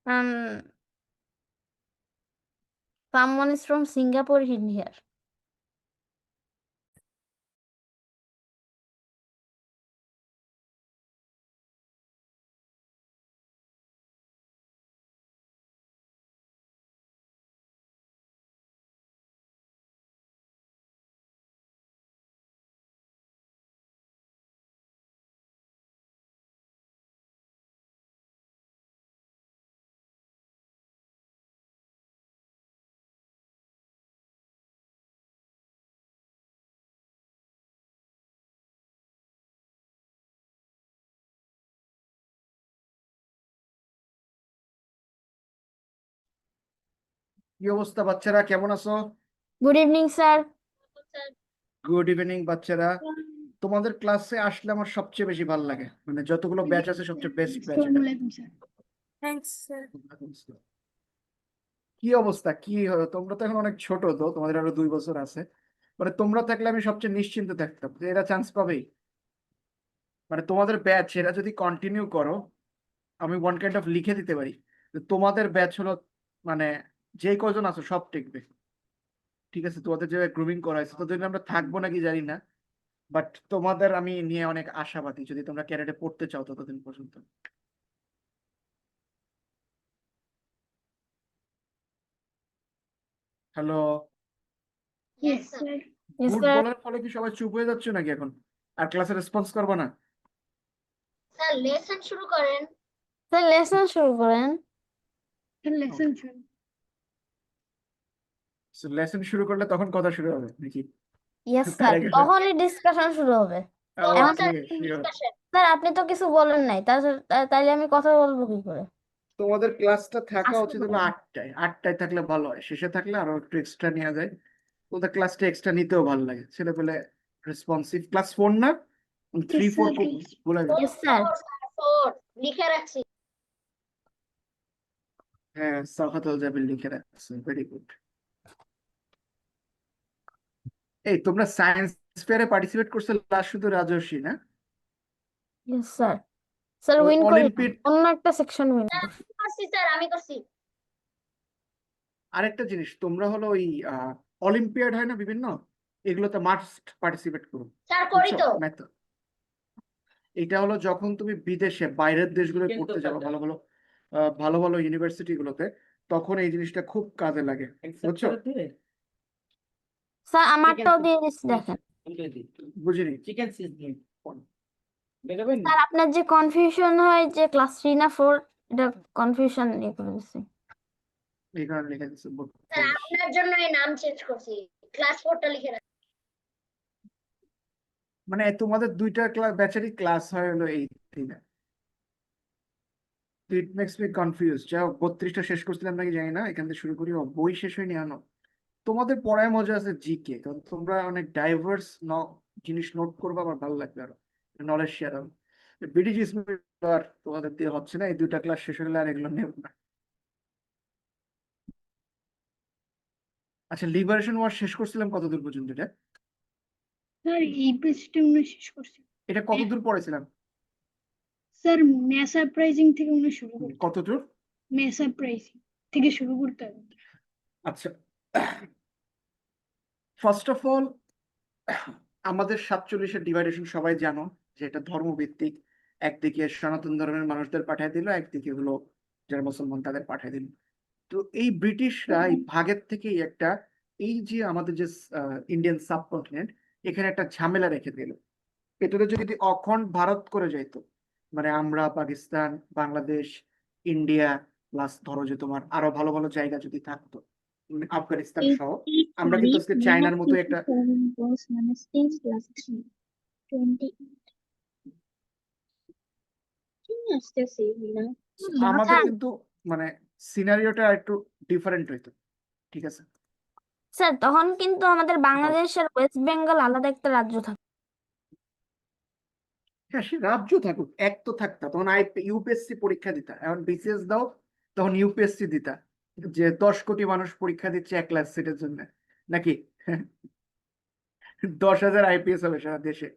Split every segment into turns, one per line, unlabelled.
Um, someone is from Singapore in here.
কি অবস্থা বাচ্চারা, কেমন আছো?
Good evening, sir.
Good evening বাচ্চারা। তোমাদের ক্লাসে আসলে আমার সবচেয়ে বেশি ভালো লাগে, মানে যতগুলো ব্যাচ আছে সবচেয়ে বেস্ট ব্যাচ এটা।
Thanks, sir.
কি অবস্থা, তোমরা তো এখন অনেক ছোট, তো তোমাদের আরো 2 বছর আছে। মানে তোমরা থাকলে আমি সবচেয়ে নিশ্চিন্ত থাকতাম যে এরা চান্স পাবেই। মানে তোমাদের ব্যাচ এরা যদি কন্টিনিউ করো, আমি ওয়ান কাইন্ড অফ লিখে দিতে পারি যে তোমাদের ব্যাচ হলো, মানে যে কয়জন আছো সব টিকবে। ঠিক আছে, তোমাদের যে গ্রুমিং করা হয়েছে তোদের আমরা থাকবো নাকি জানি না, বাট তোমাদের আমি নিয়ে অনেক আশাবাদী যদি তোমরা ক্যারেটে পড়তে চাও ততদিন পর্যন্ত। Hello.
Yes, sir. Yes,
good
sir.
বলার ফলে কি সবাই চুপ হয়ে যাচ্ছে নাকি এখন? আর ক্লাসে রেসপন্স করবো না?
স্যার লেসন শুরু করেন।
Sir, lesson শুরু করেন।
লেসন শুরু।
লেসন শুরু করলে তখন কথা শুরু হবে নাকি?
Yes,
তার
sir.
আগে
তখনই ডিসকাশন শুরু হবে।
তখন
এখন
স্যার
শিওর।
ডিসকাশন।
স্যার আপনি তো কিছু বলেন নাই, তাইলে আমি কথা বলবো কি করে?
তোমাদের ক্লাসটা থাকা
আসতে
উচিত হলো
বলেন।
8টায়, 8টায় থাকলে ভালো হয়, শেষে থাকলে আরো একটু এক্সট্রা নেওয়া যায়। ওদের ক্লাসটা এক্সট্রা নিতেও ভালো লাগে, ছেলে পেলে রেসপন্সিভ। ক্লাস 4 না 3 4 বলে দিন।
Yes, sir.
ফোর লিখে রাখছি।
হ্যাঁ, সাফাতল জাবির লিখে রাখছে, ভেরি গুড। এই তোমরা সায়েন্স ফেয়ারে পার্টিসিপেট করছো লাস্ট, শুধু রাজস্বী না?
Yes, sir. স্যার
ওই
উইন করি না,
অলিম্পিক,
অন্য একটা সেকশন উইন করছি।
করছি স্যার, আমি করছি।
আরেকটা জিনিস, তোমরা হলো ওই অলিম্পিয়াড হয় না বিভিন্ন, এগুলোতে মাস্ট পার্টিসিপেট করো।
স্যার করি
বুঝছো
তো।
ম্যাথ? এটা হলো যখন তুমি বিদেশে বাইরের দেশগুলোয় পড়তে যাবো, ভালো ভালো ভালো ভালো ইউনিভার্সিটি গুলোতে, তখন এই জিনিসটা খুব কাজে লাগে, বুঝছো?
স্যার আমারটাও দিয়ে দিচ্ছি, দেখেন।
বুঝিনি।
স্যার আপনার যে কনফিউশন হয় যে ক্লাস 3 না 4, এটা কনফিউশন ইয়ে করে দিচ্ছি।
এই কারণে লিখে দিচ্ছে
স্যার আপনার জন্য এই নাম চেঞ্জ করছি, ক্লাস 4টা লিখে রাখছি।
মানে তোমাদের দুইটা ক্লাস ব্যাচেরই ক্লাস হয় হলো এই দিনে। It makes me confuse. যাও 32টা শেষ করছিলাম নাকি জানি না, এখান থেকে শুরু করি। বই শেষ হয়নি আনো। তোমাদের পড়ায় মজা আছে জিকে, কারণ তোমরা অনেক ডাইভার্স জিনিস নোট করবে, আমার ভালো লাগবে আরো, নলেজ শেয়ার হবে। ব্রিটিশ ইসলাম আর তোমাদের দিয়ে হচ্ছে না, এই দুইটা ক্লাস শেষ হলে আর এগুলো নেব না। আচ্ছা, লিবারেশন ওয়ার শেষ করছিলাম কতদূর পর্যন্ত? এটা
স্যার এই পেজটা আমরা শেষ করছি।
এটা কতদূর পড়েছিলাম?
স্যার মেসা প্রাইজিং থেকে আমরা শুরু করতে হবে।
কতদূর?
মেসা প্রাইজিং থেকে শুরু করতে হবে।
আচ্ছা, ফার্স্ট অফ অল আমাদের 47-এর ডিভাইডেশন সবাই জানো যে এটা ধর্মভিত্তিক। একদিকে সনাতন ধর্মের মানুষদের পাঠিয়ে দিল, একদিকে হলো যারা মুসলমান তাদের পাঠিয়ে দিল। তো এই ব্রিটিশরা এই ভাগের থেকেই একটা, এই যে আমাদের যে ইন্ডিয়ান সাবকন্টিনেন্ট, এখানে একটা ঝামেলা রেখে দিল। এটাতে যদি অখণ্ড ভারত করে যাইতো, মানে আমরা পাকিস্তান, বাংলাদেশ, ইন্ডিয়া, প্লাস ধরো যে তোমার আরো ভালো ভালো জায়গা যদি থাকতো, আফগানিস্তান সহ, আমরা কিন্তু আজকে চায়নার মতো একটা, আমাদের কিন্তু মানে সিনারিওটা একটু ডিফারেন্ট হইতো। ঠিক আছে
স্যার তখন কিন্তু আমাদের বাংলাদেশ আর ওয়েস্ট বেঙ্গল আলাদা একটা রাজ্য থাকে।
হ্যাঁ, সে রাজ্য থাকুক, এক তো থাকতা, তখন ইউপিএসসি পরীক্ষা দিতা। এখন বিসিএস দাও, তখন ইউপিএসসি দিতা, যে 10 কোটি মানুষ পরীক্ষা দিচ্ছে 1 লাখ সিটের জন্য নাকি? 10,000 আইপিএস হবে সারা দেশে,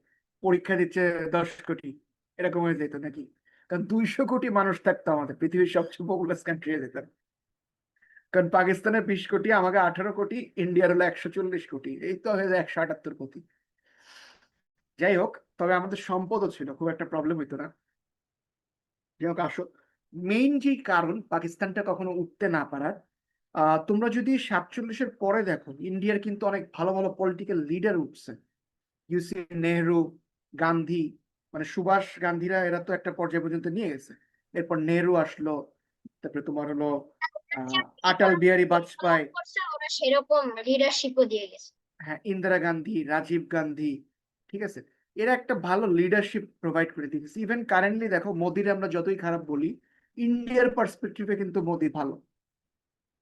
পরীক্ষা দিচ্ছে 10 কোটি, এরকম হয়ে যেত নাকি? কারণ 200 কোটি মানুষ থাকতো, আমাদের পৃথিবীর সবচেয়ে পপুলাস কান্ট্রি হয়ে যেতাম। কারণ পাকিস্তানের 20 কোটি, আমাকে 18 কোটি, ইন্ডিয়ার হলো 140 কোটি, এই তো হয়ে যায় 178 কোটি। যাই হোক, তবে আমাদের সম্পদও ছিল, খুব একটা প্রবলেম হইতো না। যাই হোক, আসো মেইন যে কারণ পাকিস্তানটা কখনো উঠতে না পারার, তোমরা যদি 47-এর পরে দেখো, ইন্ডিয়ার কিন্তু অনেক ভালো ভালো পলিটিক্যাল লিডার উঠছে। ইউসি নেহরু, গান্ধী, মানে সুভাষ গান্ধীরা, এরা তো একটা পর্যায় পর্যন্ত নিয়ে গেছে। এরপর নেহরু আসলো, তারপরে তোমার হলো আটাল বিহারী বাজপেয়ী,
করছে ওরা সেরকম লিডারশিপও দিয়ে গেছে।
হ্যাঁ, ইন্দিরা গান্ধী, রাজীব গান্ধী, ঠিক আছে, এরা একটা ভালো লিডারশিপ প্রোভাইড করে দিয়েছে। ইভেন কারেন্টলি দেখো, মোদির আমরা যতই খারাপ বলি, ইন্ডিয়ার পার্সপেক্টিভে কিন্তু মোদি ভালো।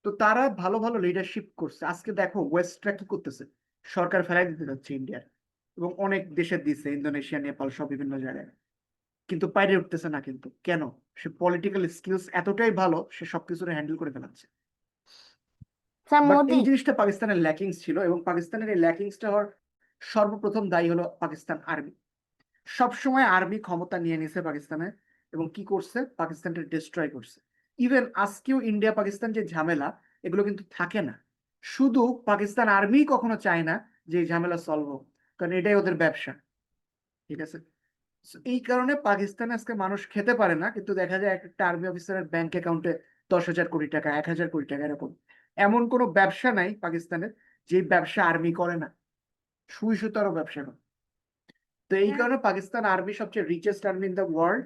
তো তারা ভালো ভালো লিডারশিপ করছে। আজকে দেখো ওয়েস্টরা কি করতেছে, সরকার ফেলাই দিতে যাচ্ছে ইন্ডিয়ার, এবং অনেক দেশে দিচ্ছে, ইন্দোনেশিয়া, নেপাল, সব বিভিন্ন জায়গায়, কিন্তু বাইরে উঠতেছে না। কিন্তু কেন? সে পলিটিক্যাল স্কিলস এতটাই ভালো, সে সবকিছু হ্যান্ডেল করে ফেলাচ্ছে।
স্যার
বাট
মোদি
এই জিনিসটা পাকিস্তানের ল্যাকিংস ছিল, এবং পাকিস্তানের এই ল্যাকিংসটা হওয়ার সর্বপ্রথম দায়ী হলো পাকিস্তান আর্মি। সবসময় আর্মি ক্ষমতা নিয়ে নিছে পাকিস্তানে, এবং কি করছে, পাকিস্তানকে ডিস্ট্রয় করছে। ইভেন আজকেও ইন্ডিয়া পাকিস্তান যে ঝামেলা, এগুলো কিন্তু থাকে না। শুধু পাকিস্তান আর্মি কখনো চায় না যে এই ঝামেলা সলভ হোক, কারণ এটাই ওদের ব্যবসা, ঠিক আছে। So, এই কারণে পাকিস্তানে আজকে মানুষ খেতে পারে না, কিন্তু দেখা যায় একটা আর্মি অফিসারের ব্যাংক অ্যাকাউন্টে 10,000 কোটি টাকা, 1,000 কোটি টাকা, এরকম। এমন কোনো ব্যবসা নাই পাকিস্তানের যে ব্যবসা আর্মি করে না, সুই সুতারও ব্যবসা করে। তো এই কারণে পাকিস্তান আর্মি সবচেয়ে richest army in the world.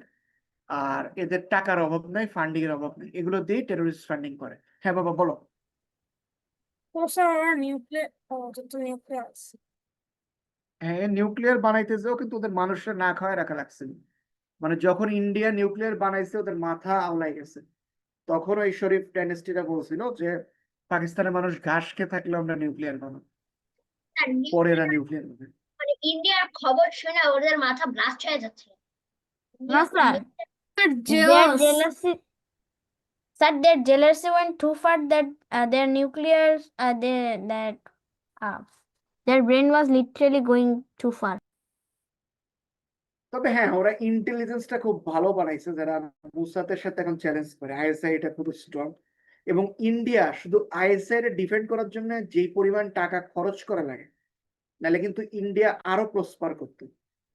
আর এদের টাকার অভাব নাই, ফান্ডিং এর অভাব নাই, এগুলো দিয়ে টেরোরিস্ট ফান্ডিং করে। হ্যাঁ বাবা, বলো। হ্যাঁ, নিউক্লিয়ার বানাইতে যাও, কিন্তু ওদের মানুষরা না খাওয়ায় রাখা লাগছে। মানে যখন ইন্ডিয়া নিউক্লিয়ার বানাইছে, ওদের মাথা আওলাই গেছে। তখন ওই শরীফ ডাইনেস্টিরা বলছিল যে পাকিস্তানের মানুষ ঘাস খেয়ে থাকলে আমরা নিউক্লিয়ার বানাবো,
আর
পরে এরা নিউক্লিয়ার বানাবে।
মানে ইন্ডিয়ার খবর শুনে ওদের মাথা ব্লাস্ট হয়ে যাচ্ছে।
না sir, their jealousy, sir, their jealousy went too far that their nuclear, uh, their brain was literally going too far.
তবে হ্যাঁ, ওরা ইন্টেলিজেন্সটা খুব ভালো বানাইছে, যারা মুসাতের সাথে এখন চ্যালেঞ্জ করে। আইএসআই এটা খুব স্ট্রং, এবং ইন্ডিয়া শুধু আইএসআই এর ডিফেন্ড করার জন্য যেই পরিমাণ টাকা খরচ করা লাগে, নাহলে কিন্তু ইন্ডিয়া আরো প্রসপার করতো।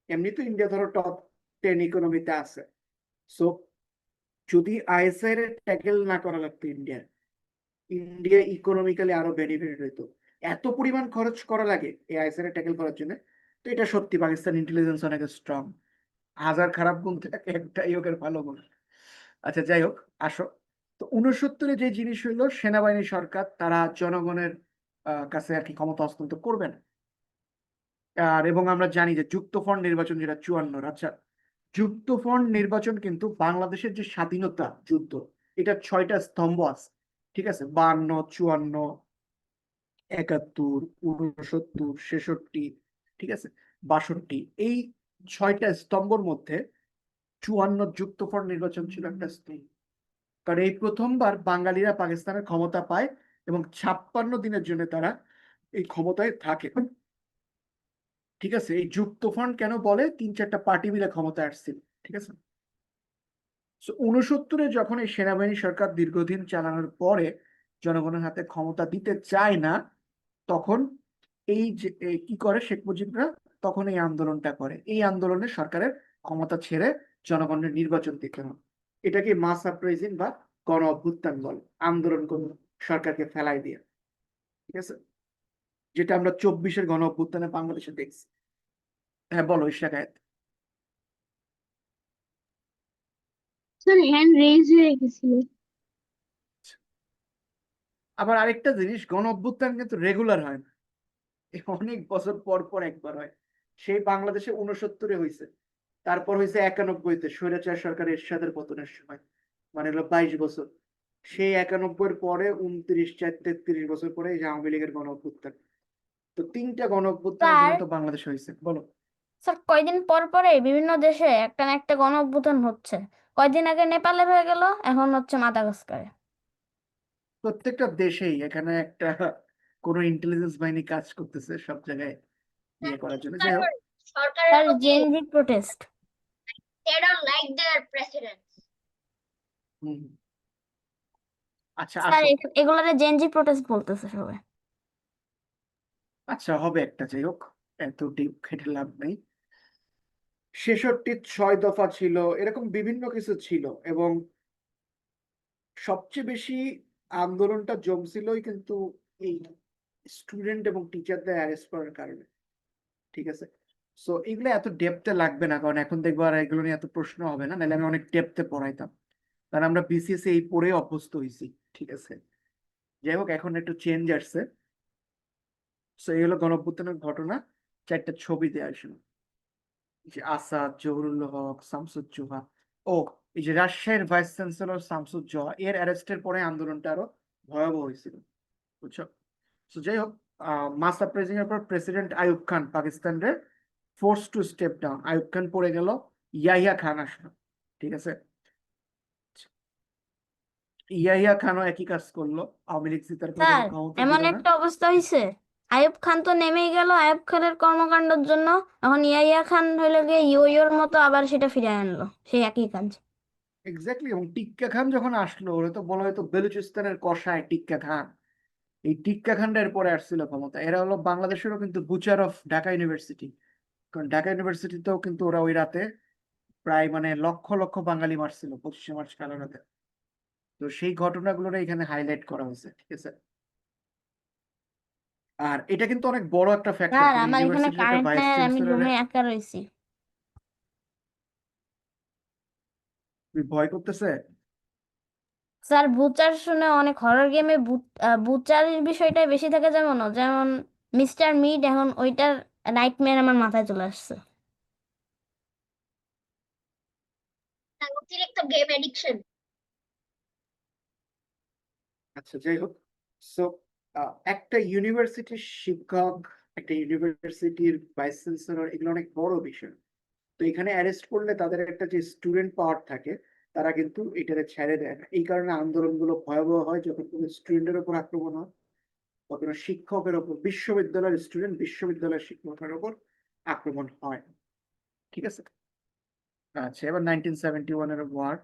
এমনি তো ইন্ডিয়া ধরো টপ 10 ইকোনমিতে আছে। সো যদি আইএসআই এর ট্যাকেল না করা লাগতো ইন্ডিয়া, ইন্ডিয়া ইকোনমিক্যালি আরো বেনিফিট হইতো। এত পরিমাণ খরচ করা লাগে এই আইএসআই এর ট্যাকেল করার জন্য। তো এটা সত্যি, পাকিস্তান ইন্টেলিজেন্স অনেক স্ট্রং। হাজার খারাপ গুণ থাকে, একটাই ওদের ভালো গুণ। আচ্ছা, যাই হোক, আসো। তো 69-এ যে জিনিস হইলো, সেনাবাহিনী সরকার তারা জনগণের কাছে আর কি ক্ষমতা হস্তান্তর করবে না। আর এবং আমরা জানি যে যুক্তফ্রন্ট নির্বাচন, যেটা 54, আচ্ছা, যুক্তফ্রন্ট নির্বাচন কিন্তু বাংলাদেশের যে স্বাধীনতা যুদ্ধ, এটা 6টা স্তম্ভ আছে, ঠিক আছে, 52, 54, 71, 69, 66, ঠিক আছে, 62, এই 6টা স্তম্ভর মধ্যে 54 যুক্তফ্রন্ট নির্বাচন ছিল একটা স্তম্ভ। কারণ এই প্রথমবার বাঙালিরা পাকিস্তানের ক্ষমতা পায়, এবং 56 দিনের জন্য তারা এই ক্ষমতায় থাকে, ঠিক আছে। এই যুক্তফ্রন্ট কেন বলে, 3-4টা পার্টি মিলে ক্ষমতায় আসছিল, ঠিক আছে। 69-এ যখন এই সেনাবাহিনী সরকার দীর্ঘদিন চালানোর পরে জনগণের হাতে ক্ষমতা দিতে চায় না, তখন এই যে কি করে শেখ মুজিবরা, তখন এই আন্দোলনটা করে। এই আন্দোলনে সরকারের ক্ষমতা ছেড়ে জনগণের নির্বাচন দিতে হয়। এটাকে মাস আপরাইজিং বা গণ অভ্যুত্থান বলে, আন্দোলন করে সরকারকে ফেলাই দিয়ে, ঠিক আছে, যেটা আমরা 24-এর গণ অভ্যুত্থানে বাংলাদেশে দেখছি। হ্যাঁ বলো ইশরাকায়েত।
স্যার হ্যান্ড রেজ হয়ে গেছিল।
আবার আরেকটা জিনিস, গণ অভ্যুত্থান কিন্তু রেগুলার হয় না, অনেক বছর পর পর একবার হয়। সেই বাংলাদেশে 69-এ হয়েছে, তারপর হয়েছে 91-তে স্বৈরাচার সরকার এরশাদের পতনের সময়, মানে হলো 22 বছর। সেই 91-এর পরে 29, 33 বছর পরে এই যে আওয়ামী লীগের গণ অভ্যুত্থান। তো 3টা গণ অভ্যুত্থান
স্যার,
তো বাংলাদেশে হয়েছে, বলো।
স্যার কয়দিন পর পরে বিভিন্ন দেশে একটা না একটা গণ অভ্যুত্থান হচ্ছে। কয়দিন আগে নেপালে হয়ে গেল, এখন হচ্ছে মাদাগাস্কারে।
প্রত্যেকটা দেশেই এখানে একটা কোনো ইন্টেলিজেন্স বাহিনী কাজ করতেছে সব জায়গায় ইয়ে করার জন্য। যাই হোক,
সরকারের
স্যার
প্রতি
Gen Z protest.
they don't like their presidents.
হুম। আচ্ছা
স্যার
আসো,
এগুলারে জেনজি প্রোটেস্ট বলতেছে সবাই।
আচ্ছা হবে একটা, যাই হোক এত ডিপ খেটে লাভ নেই। 66 6 দফা ছিল, এরকম বিভিন্ন কিছু ছিল, এবং সবচেয়ে বেশি আন্দোলনটা জমছিলই কিন্তু এই স্টুডেন্ট এবং টিচারদের অ্যারেস্ট করার কারণে। ঠিক আছে, সো এগুলো এত ডেপথে লাগবে না, কারণ এখন দেখবো আর এগুলো নিয়ে এত প্রশ্ন হবে না, নাহলে আমি অনেক ডেপথে পড়াইতাম, কারণ আমরা বিসিএস এই পড়ে অভ্যস্ত হয়েছি। ঠিক আছে, যাই হোক এখন একটু চেঞ্জ আসছে। সো এই হলো গণঅভ্যুত্থানের ঘটনা। 4টা ছবি দেওয়া আসলে, যে আসাদ, জহুরুল হক, শামসুজ্জোহা, ও এই যে রাজশাহীর ভাইস চ্যান্সেলর শামসুজ্জোহা, এর অ্যারেস্টের পরে আন্দোলনটা আরো ভয়াবহ হয়েছিল, বুঝছো। তো যাই হোক, মাস আপরাইজিং এর পর প্রেসিডেন্ট আইয়ুব খান পাকিস্তানের forced to step down, Ayub Khan পড়ে গেল, ইয়াহিয়া খান আসলো। ঠিক আছে, ইয়াহিয়া খানও একই কাজ করলো, আওয়ামী লীগ জিতার পর
স্যার
তাকে ক্ষমতা
এমন
দিল না।
একটা অবস্থা হয়েছে, আইয়ুব খান তো নেমেই গেল আইয়ুব খানের কর্মকাণ্ডের জন্য, এখন ইয়াহিয়া খান হইলো গিয়ে ইয়োর মতো আবার সেটা ফিরে আনলো, সেই একই কাজ।
এক্স্যাক্টলি, এবং টিক্কা খান যখন আসলো, ওরা তো বলা হয়তো বেলুচিস্তানের কসাই টিক্কা খান, এই টিক্কা খানটা এরপরে আসছিল ক্ষমতা। এরা হলো বাংলাদেশেরও কিন্তু বুচার অফ ঢাকা ইউনিভার্সিটি, কারণ ঢাকা ইউনিভার্সিটিতেও কিন্তু ওরা ওই রাতে প্রায় মানে লক্ষ লক্ষ বাঙালি মারছিল 25শে মার্চ কালো রাতে। তো সেই ঘটনাগুলো এখানে হাইলাইট করা হয়েছে। ঠিক আছে, আর এটা কিন্তু অনেক বড় একটা ফ্যাক্টর,
স্যার
কোন
আমার এখানে
ইউনিভার্সিটির একটা
কারেন্ট
ভাইস
নাই আর আমি
চ্যান্সেলর।
রুমে একা রইছি।
ভয় করতেছে?
স্যার বুচার শুনে অনেক হরর গেমে বুচারের বিষয়টাই বেশি থাকে, যেমন যেমন মিস্টার মিড, এখন ওইটার নাইটমেয়ার আমার মাথায় চলে আসছে।
অতিরিক্ত গেম এডিকশন।
আচ্ছা যাই হোক, সো একটা ইউনিভার্সিটির শিক্ষক, একটা ইউনিভার্সিটির ভাইস চ্যান্সেলর, এগুলো অনেক বড় বিষয়। তো এখানে অ্যারেস্ট করলে তাদের একটা যে স্টুডেন্ট পাওয়ার থাকে, তারা কিন্তু এটারে ছেড়ে দেয় না। এই কারণে আন্দোলনগুলো ভয়াবহ হয়, যখন কোনো স্টুডেন্টের উপর আক্রমণ হয় বা কোনো শিক্ষকের উপর, বিশ্ববিদ্যালয়ের স্টুডেন্ট বিশ্ববিদ্যালয়ের শিক্ষকের উপর আক্রমণ হয়। ঠিক আছে, আচ্ছা এবার 1971 এর ওয়ার।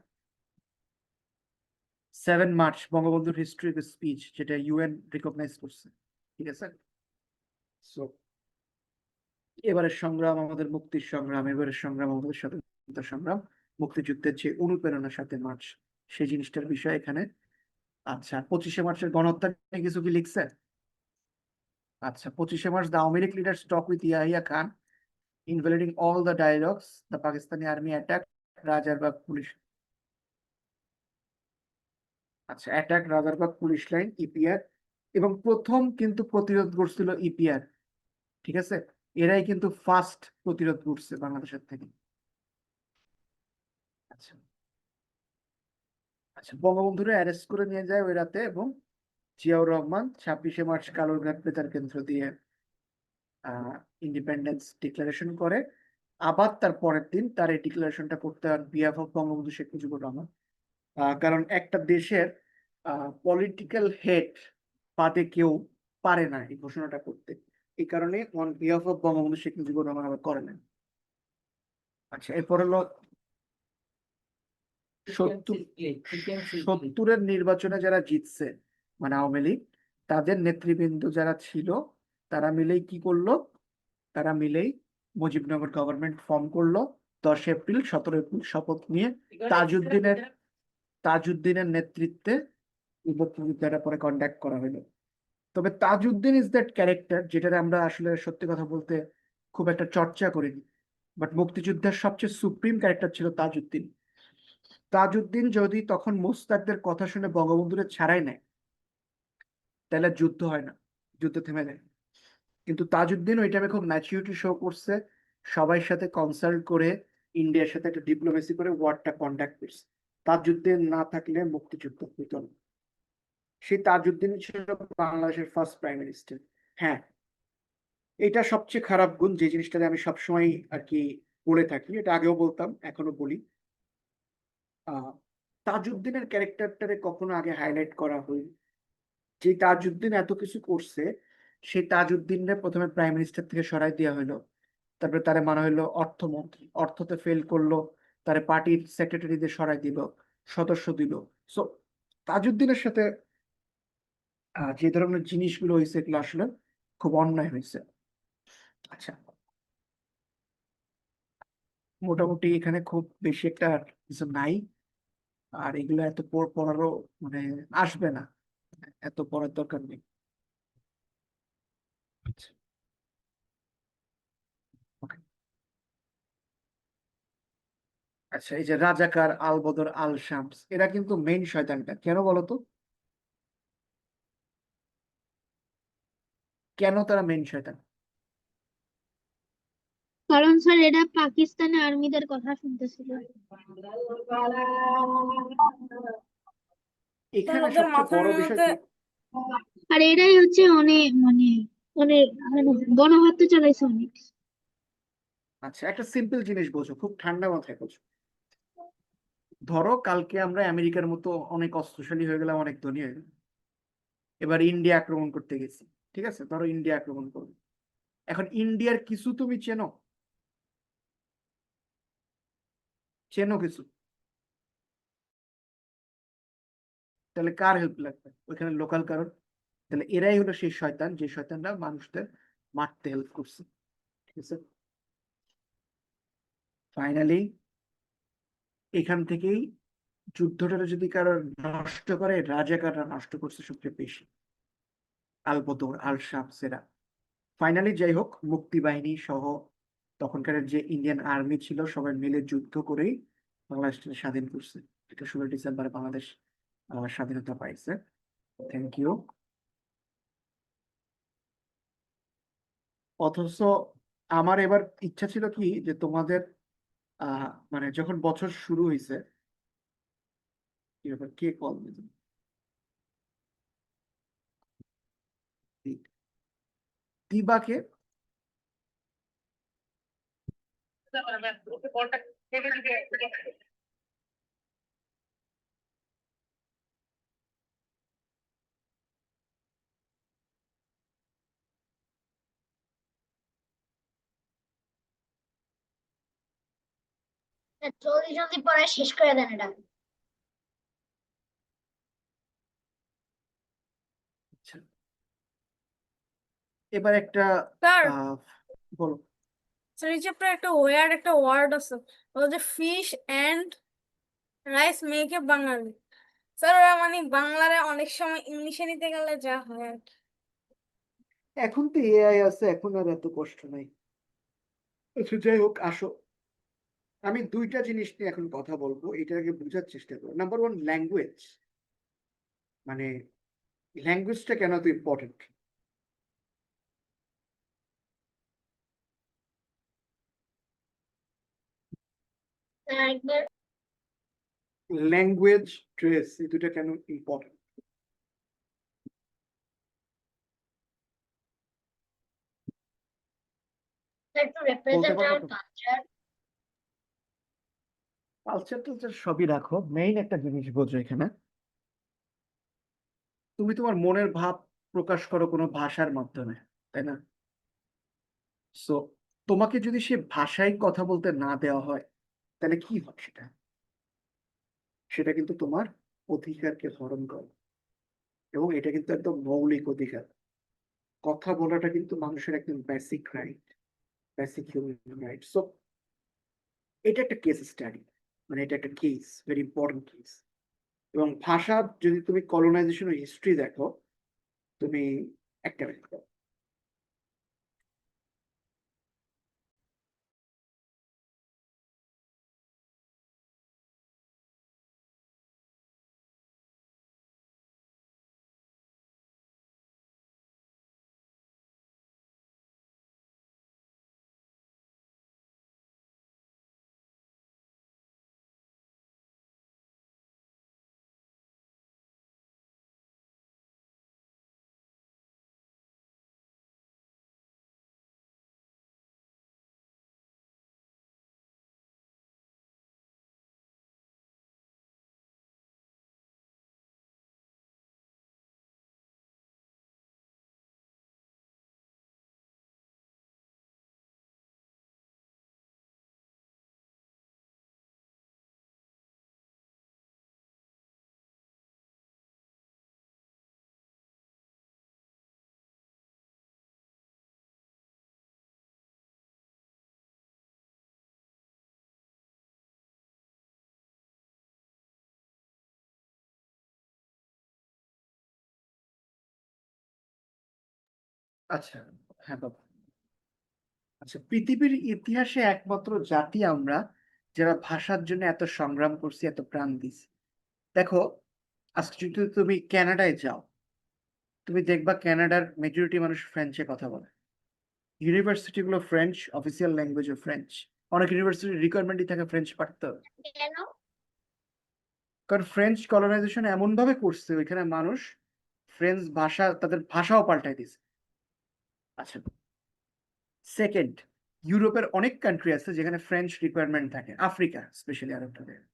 7 মার্চ বঙ্গবন্ধুর হিস্ট্রি স্পিচ, যেটা ইউএন রিকগনাইজ করছে। ঠিক আছে, সো এবারের সংগ্রাম আমাদের মুক্তির সংগ্রাম, এবারের সংগ্রাম আমাদের স্বাধীনতা সংগ্রাম, মুক্তিযুদ্ধের যে অনুপ্রেরণা 7 মার্চ, সেই জিনিসটার বিষয় এখানে। আচ্ছা 25শে মার্চের গণহত্যা নিয়ে কিছু কি লিখছে? আচ্ছা 25শে March, the Awami League leaders talk with Yahya Khan, invalidating all the dialogues, the Pakistani army attack Rajarbagh police. আচ্ছা, attack Rajarbagh police line, EPR, এবং প্রথম কিন্তু প্রতিরোধ করছিল ইপিআর। ঠিক আছে, এরাই কিন্তু ফার্স্ট প্রতিরোধ করছে বাংলাদেশের থেকে। আচ্ছা আচ্ছা, বঙ্গবন্ধুরে অ্যারেস্ট করে নিয়ে যায় ওই রাতে, এবং জিয়াউর রহমান 26শে মার্চ কালুরঘাট বেতার কেন্দ্র দিয়ে ইন্ডিপেন্ডেন্স ডিক্লারেশন করে। আবার তার পরের দিন তার এই ডিক্লারেশনটা করতে হয় বিহাফ অফ বঙ্গবন্ধু শেখ মুজিবুর রহমান। কারণ একটা দেশের পলিটিক্যাল হেড পাতে কেউ পারে না এই ঘোষণাটা করতে, এই কারণে on behalf of Bangabandhu Sheikh Mujibur Rahman আবার করে নেন। আচ্ছা এরপর হলো 70-এর নির্বাচনে যারা জিতছে, মানে আওয়ামী লীগ, তাদের নেতৃবৃন্দ যারা ছিল, তারা মিলেই কি করলো, তারা মিলেই মুজিবনগর গভর্নমেন্ট ফর্ম করলো। 10 এপ্রিল 17 এপ্রিল শপথ নিয়ে তাজউদ্দিনের নেতৃত্বে উপপ্রতিযোগিতাটা পরে কন্ডাক্ট করা হলো। তবে তাজউদ্দিন ইজ দ্যাট ক্যারেক্টার যেটার আমরা আসলে সত্যি কথা বলতে খুব একটা চর্চা করিনি, বাট মুক্তিযুদ্ধের সবচেয়ে সুপ্রিম ক্যারেক্টার ছিল তাজউদ্দিন। তাজউদ্দিন যদি তখন মোস্তাকদের কথা শুনে বঙ্গবন্ধুরে ছাড়াই নেয়, তাহলে যুদ্ধ হয় না, যুদ্ধ থেমে যায়। কিন্তু তাজউদ্দিন ওই টাইমে খুব ম্যাচিউরিটি শো করছে, সবাই সাথে কনসাল্ট করে ইন্ডিয়ার সাথে একটা ডিপ্লোমেসি করে ওয়ারটা কন্ডাক্ট করছে। তাজউদ্দিন না থাকলে মুক্তিযুদ্ধ হইত না। সেই তাজউদ্দিন ছিল বাংলাদেশের ফার্স্ট প্রাইম মিনিস্টার। হ্যাঁ, এটা সবচেয়ে খারাপ গুণ, যে জিনিসটাতে আমি সবসময় আর কি বলে থাকি, এটা আগেও বলতাম এখনো বলি। তাজউদ্দিনের ক্যারেক্টারটারে কখনো আগে হাইলাইট করা হয়নি। যে তাজউদ্দিন এত কিছু করছে, সেই তাজউদ্দিনের প্রথমে প্রাইম মিনিস্টার থেকে সরাই দেওয়া হলো, তারপরে তারে মানা হলো অর্থমন্ত্রী, অর্থতে ফেল করলো, তার পার্টির সেক্রেটারিদের সরাই দিল, সদস্য দিল। সো তাজউদ্দিনের সাথে যে ধরনের জিনিসগুলো হয়েছে এগুলো আসলে খুব অন্যায় হয়েছে। আচ্ছা, মোটামুটি এখানে খুব বেশি একটা কিছু নাই। আর এগুলো এত পড়ারও মানে আসবে না, এত পড়ার দরকার নেই। আচ্ছা, okay. আচ্ছা, এই যে রাজাকার, আল বদর, আল শামস, এরা কিন্তু মেইন শয়তানটা কেন বলতো? কেন তারা মেইন শয়তান?
কারণ স্যার এরা পাকিস্তানি আর্মিদের কথা শুনতেছিল।
স্যার
এখানে
ওদের
সবচেয়ে
মাথার
বড় বিষয়
মধ্যে
কি?
আর এরাই হচ্ছে অনেক অনেক গণহত্যা চালাইছে অনেক।
আচ্ছা, একটা সিম্পল জিনিস বোঝো, খুব ঠান্ডা মাথায় বোঝো। ধরো কালকে আমরা আমেরিকার মতো অনেক অস্ত্রশালী হয়ে গেলাম, অনেক ধনী হয়ে গেলাম, এবার ইন্ডিয়া আক্রমণ করতে গেছি। ঠিক আছে, ধরো ইন্ডিয়া আক্রমণ করবে। এখন ইন্ডিয়ার কিছু তুমি চেনো? চেনো কিছু? তাহলে কার হেল্প লাগবে ওইখানে? লোকাল কারণ। তাহলে এরাই হলো সেই শয়তান, যে শয়তানরা মানুষদের মারতে হেল্প করছে। ঠিক আছে, ফাইনালি এখান থেকেই যুদ্ধটা যদি কারো নষ্ট করে, রাজাকাররা নষ্ট করছে সবচেয়ে বেশি, আল বদর, আল শামসেরা। ফাইনালি যাই হোক, মুক্তি বাহিনী সহ তখনকার যে ইন্ডিয়ান আর্মি ছিল সবাই মিলে যুদ্ধ করেই বাংলাদেশকে স্বাধীন করছে। এটা 16 ডিসেম্বরে বাংলাদেশ স্বাধীনতা পাইছে। Thank you. অথচ আমার এবার ইচ্ছা ছিল কি, যে তোমাদের মানে যখন বছর শুরু হয়েছে, কি ব্যাপার, কে কল দিল? দিবাকে।
জলদি জলদি পড়া শেষ করে দেন এটা।
আচ্ছা, এবার একটা
স্যার
আহ বলো।
স্যার এই যে আপনার একটা ওয়ার্ড আছে, ওটা যে ফিশ এন্ড রাইস মেখে বাঙালি। স্যার ওরা মানে বাংলারে অনেক সময় ইংলিশে নিতে গেলে যা হয় আর কি।
এখন তো এআই আছে, এখন আর এত কষ্ট নাই। আচ্ছা, যাই হোক, আসো, আমি দুইটা জিনিস নিয়ে এখন কথা বলবো, এটাকে বোঝার চেষ্টা করো। Number one, language. মানে ল্যাঙ্গুয়েজটা কেন এত ইম্পর্টেন্ট?
একবার
ল্যাঙ্গুয়েজ, ড্রেস, এই দুটা কেন ইম্পর্টেন্ট?
টু
বলতে
রিপ্রেজেন্ট
পারবো
আওয়ার
তো?
কালচার।
কালচার টালচার সবই রাখো, মেইন একটা জিনিস বোঝো এখানে। তুমি তোমার মনের ভাব প্রকাশ করো কোনো ভাষার মাধ্যমে, তাই না? সো তোমাকে যদি সে ভাষায় কথা বলতে না দেওয়া হয়, তাহলে কি হয় সেটা? সেটা কিন্তু তোমার অধিকারকে হরণ করে, এবং এটা কিন্তু একদম মৌলিক অধিকার। কথা বলাটা কিন্তু মানুষের একদম basic right, basic human right. So এটা একটা কেস স্টাডি, মানে এটা একটা কেস, ভেরি ইম্পর্টেন্ট কেস। এবং ভাষা, যদি তুমি কলোনাইজেশন হিস্ট্রি দেখো, তুমি একটা minute। আচ্ছা, হ্যাঁ বাবা। আচ্ছা, পৃথিবীর ইতিহাসে একমাত্র জাতি আমরা যারা ভাষার জন্য এত সংগ্রাম করছি, এত প্রাণ দিছি। দেখো, আজকে যদি তুমি কানাডায় যাও, তুমি দেখবা কানাডার মেজরিটি মানুষ ফ্রেঞ্চে কথা বলে। ইউনিভার্সিটি গুলো ফ্রেঞ্চ, অফিসিয়াল ল্যাঙ্গুয়েজও ফ্রেঞ্চ। অনেক ইউনিভার্সিটির রিকোয়ারমেন্টই থাকে ফ্রেঞ্চ পারতে হবে।
কেন?
কারণ ফ্রেঞ্চ কলোনাইজেশন এমন ভাবে করছে, ওইখানে মানুষ ফ্রেঞ্চ ভাষা, তাদের ভাষাও পাল্টাই দিছে। আচ্ছা, সেকেন্ড, ইউরোপের অনেক কান্ট্রি আছে যেখানে ফ্রেঞ্চ রিকোয়ারমেন্ট থাকে, আফ্রিকা স্পেশালি আরেকটা জায়গা।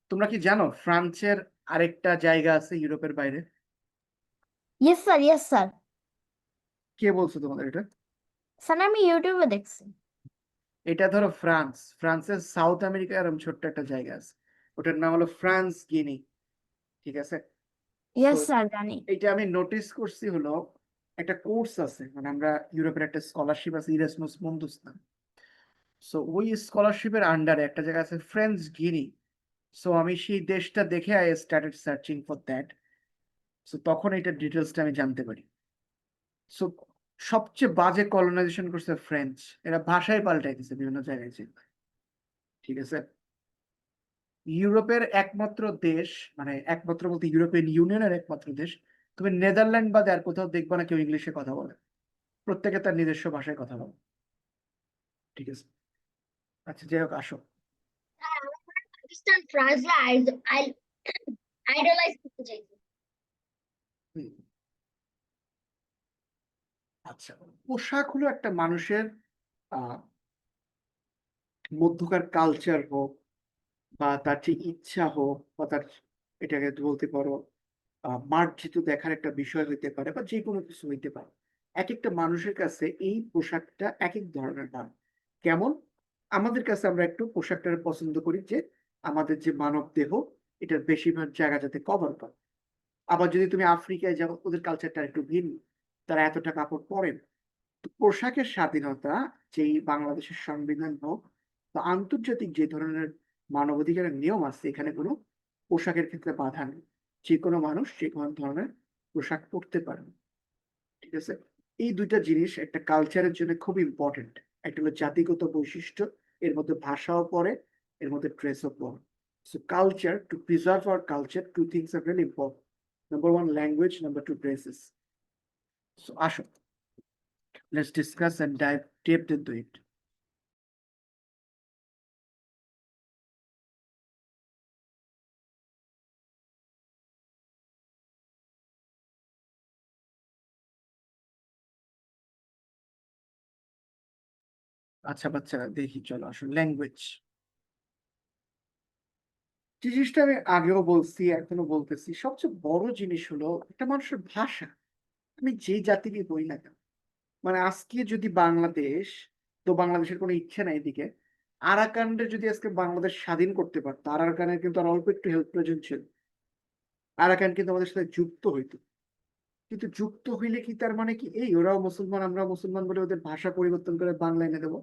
তোমরা কি জানো ফ্রান্সের আরেকটা জায়গা আছে ইউরোপের বাইরে?
Yes sir, yes sir.
কে বলছো তোমাদের এটা?
স্যার আমি ইউটিউবে দেখছি।
এটা ধরো ফ্রান্স, ফ্রান্সের সাউথ আমেরিকা এরকম ছোট্ট একটা জায়গা আছে, ওটার নাম হলো ফ্রান্স গিনি। ঠিক আছে? তো
ইয়েস স্যার, জানি।
এটা আমি নোটিস করছি হলো, একটা কোর্স আছে, মানে আমরা ইউরোপের একটা স্কলারশিপ আছে, ইরাসমাস মুন্ডাস নাম। সো ওই স্কলারশিপের আন্ডারে একটা জায়গা আছে ফ্রেঞ্চ গিনি। সো আমি সেই দেশটা দেখে I started searching for that. So তখন এটার ডিটেলসটা আমি জানতে পারি। সো সবচেয়ে বাজে কলোনাইজেশন করছে ফ্রেঞ্চ, এরা ভাষায় পাল্টাই দিছে বিভিন্ন জায়গায় যে। ঠিক আছে? ইউরোপের একমাত্র দেশ, মানে একমাত্র বলতে ইউরোপিয়ান ইউনিয়নের একমাত্র দেশ, তুমি নেদারল্যান্ড বাদে আর কোথাও দেখবা না কেউ ইংলিশে কথা বলে। প্রত্যেকে তার নিজস্ব ভাষায় কথা বলে। ঠিক আছে? আচ্ছা, যাই হোক, আসো।
পাকিস্তান, ফ্রান্স আইডলাইজ করতে চাইছি।
হুম, আচ্ছা, পোশাক হলো একটা মানুষের আহ মধ্যকার কালচার হোক, বা তার যে ইচ্ছা হোক, বা তার, এটাকে বলতে পারো মার্জিত দেখার একটা বিষয় হইতে পারে, বা যে কোনো কিছু হইতে পারে। এক একটা মানুষের কাছে এই পোশাকটা এক এক ধরনের দাম। কেমন? আমাদের কাছে আমরা একটু পোশাকটা পছন্দ করি যে আমাদের যে মানব দেহ, এটার বেশিরভাগ জায়গা যাতে কভার পায়। আবার যদি তুমি আফ্রিকায় যাও, ওদের কালচারটা একটু ভিন্ন, তারা এতটা কাপড় পরে না। তো পোশাকের স্বাধীনতা, যেই বাংলাদেশের সংবিধান হোক বা আন্তর্জাতিক যে ধরনের মানবাধিকারের নিয়ম আছে, এখানে কোনো পোশাকের ক্ষেত্রে বাধা নেই। যে কোনো মানুষ যে কোনো ধরনের পোশাক পরতে পারে। ঠিক আছে? এই দুইটা জিনিস একটা কালচারের জন্য খুব ইম্পর্টেন্ট। একটা হলো জাতিগত বৈশিষ্ট্য, এর মধ্যে ভাষাও পড়ে, এর মধ্যে ড্রেসও পড়ে। So culture, to preserve our culture, two things are very important. Number one language, number two dresses. So আসো, let's discuss and dive deep into it. আচ্ছা বাচ্চারা, দেখি, চলো আসো, ল্যাঙ্গুয়েজ। যে জিনিসটা আমি আগেও বলছি, এখনো বলতেছি, সবচেয়ে বড় জিনিস হলো একটা মানুষের ভাষা। আমি যে জাতিরই বই না কেন, মানে আজকে যদি বাংলাদেশ, তো বাংলাদেশের কোনো ইচ্ছা নাই এদিকে, আরাকানরে যদি আজকে বাংলাদেশ স্বাধীন করতে পারতো, আরাকানের কিন্তু আর অল্প একটু হেল্প প্রয়োজন ছিল। আরাকান কিন্তু আমাদের সাথে যুক্ত হইতো। কিন্তু যুক্ত হইলে কি তার মানে কি এই ওরাও মুসলমান আমরাও মুসলমান বলে ওদের ভাষা পরিবর্তন করে বাংলা এনে দেবো?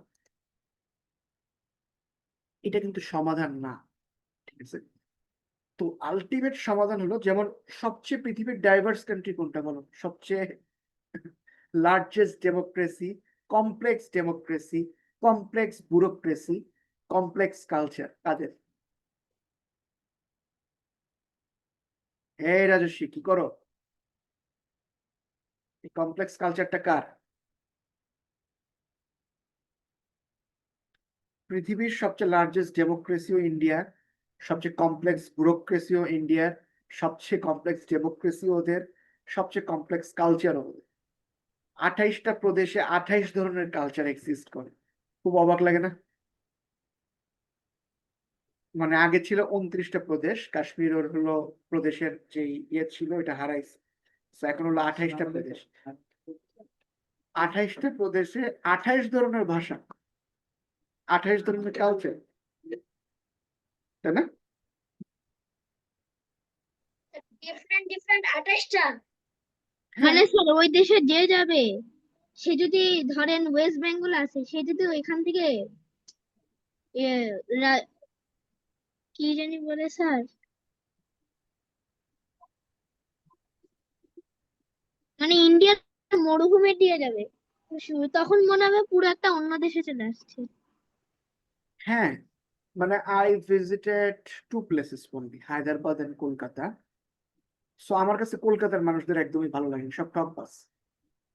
এটা কিন্তু সমাধান না। ঠিক আছে? তো আলটিমেট সমাধান হলো, যেমন সবচেয়ে পৃথিবীর ডাইভার্স কান্ট্রি কোনটা বলো? সবচেয়ে largest democracy, complex democracy, complex bureaucracy, complex culture কাদের? এই রাজস্বী, কি করো? এই কমপ্লেক্স কালচারটা কার? পৃথিবীর সবচেয়ে লার্জেস্ট ডেমোক্রেসিও ইন্ডিয়ার, সবচেয়ে কমপ্লেক্স ব্যুরোক্রেসিও ইন্ডিয়ার, সবচেয়ে কমপ্লেক্স ডেমোক্রেসি ওদের, সবচেয়ে কমপ্লেক্স কালচারও ওদের। 28টা প্রদেশে 28 ধরনের কালচার এক্সিস্ট করে। খুব অবাক লাগে না? মানে আগে ছিল 29টা প্রদেশ, কাশ্মীর ওর হলো প্রদেশের যে ইয়ে ছিল, এটা হারাইছে। So এখন হলো 28টা প্রদেশ। 28টা প্রদেশে 28 ধরনের ভাষা, 28 ধরনের কালচার, তাই না?
ডিফারেন্ট ডিফারেন্ট 28টা।
মানে
হ্যাঁ,
স্যার ওই দেশে যে যাবে, সে যদি ধরেন ওয়েস্ট বেঙ্গল আছে, সে যদি ওইখান থেকে এ, রা- কি জানি বলে স্যার, মানে ইন্ডিয়ার মরুভূমির দিয়ে যাবে, তখন মনে হবে পুরো একটা অন্য দেশে চলে আসছে।
হ্যাঁ, মানে I visited two places only, Hyderabad and Kolkata. So আমার কাছে কলকাতার মানুষদের একদমই ভালো লাগে, সব টপ বাস।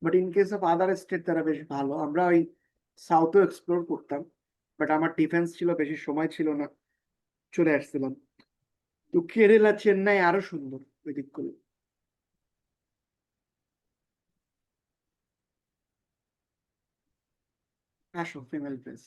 But in case of other state তারা বেশ ভালো। আমরা ওই সাউথও এক্সপ্লোর করতাম, বাট আমার ডিফেন্স ছিল, বেশি সময় ছিল না, চলে আসছিলাম। তো কেরালা চেন্নাই আরো সুন্দর ওই দিকগুলো। আসো ফিমেল ড্রেস।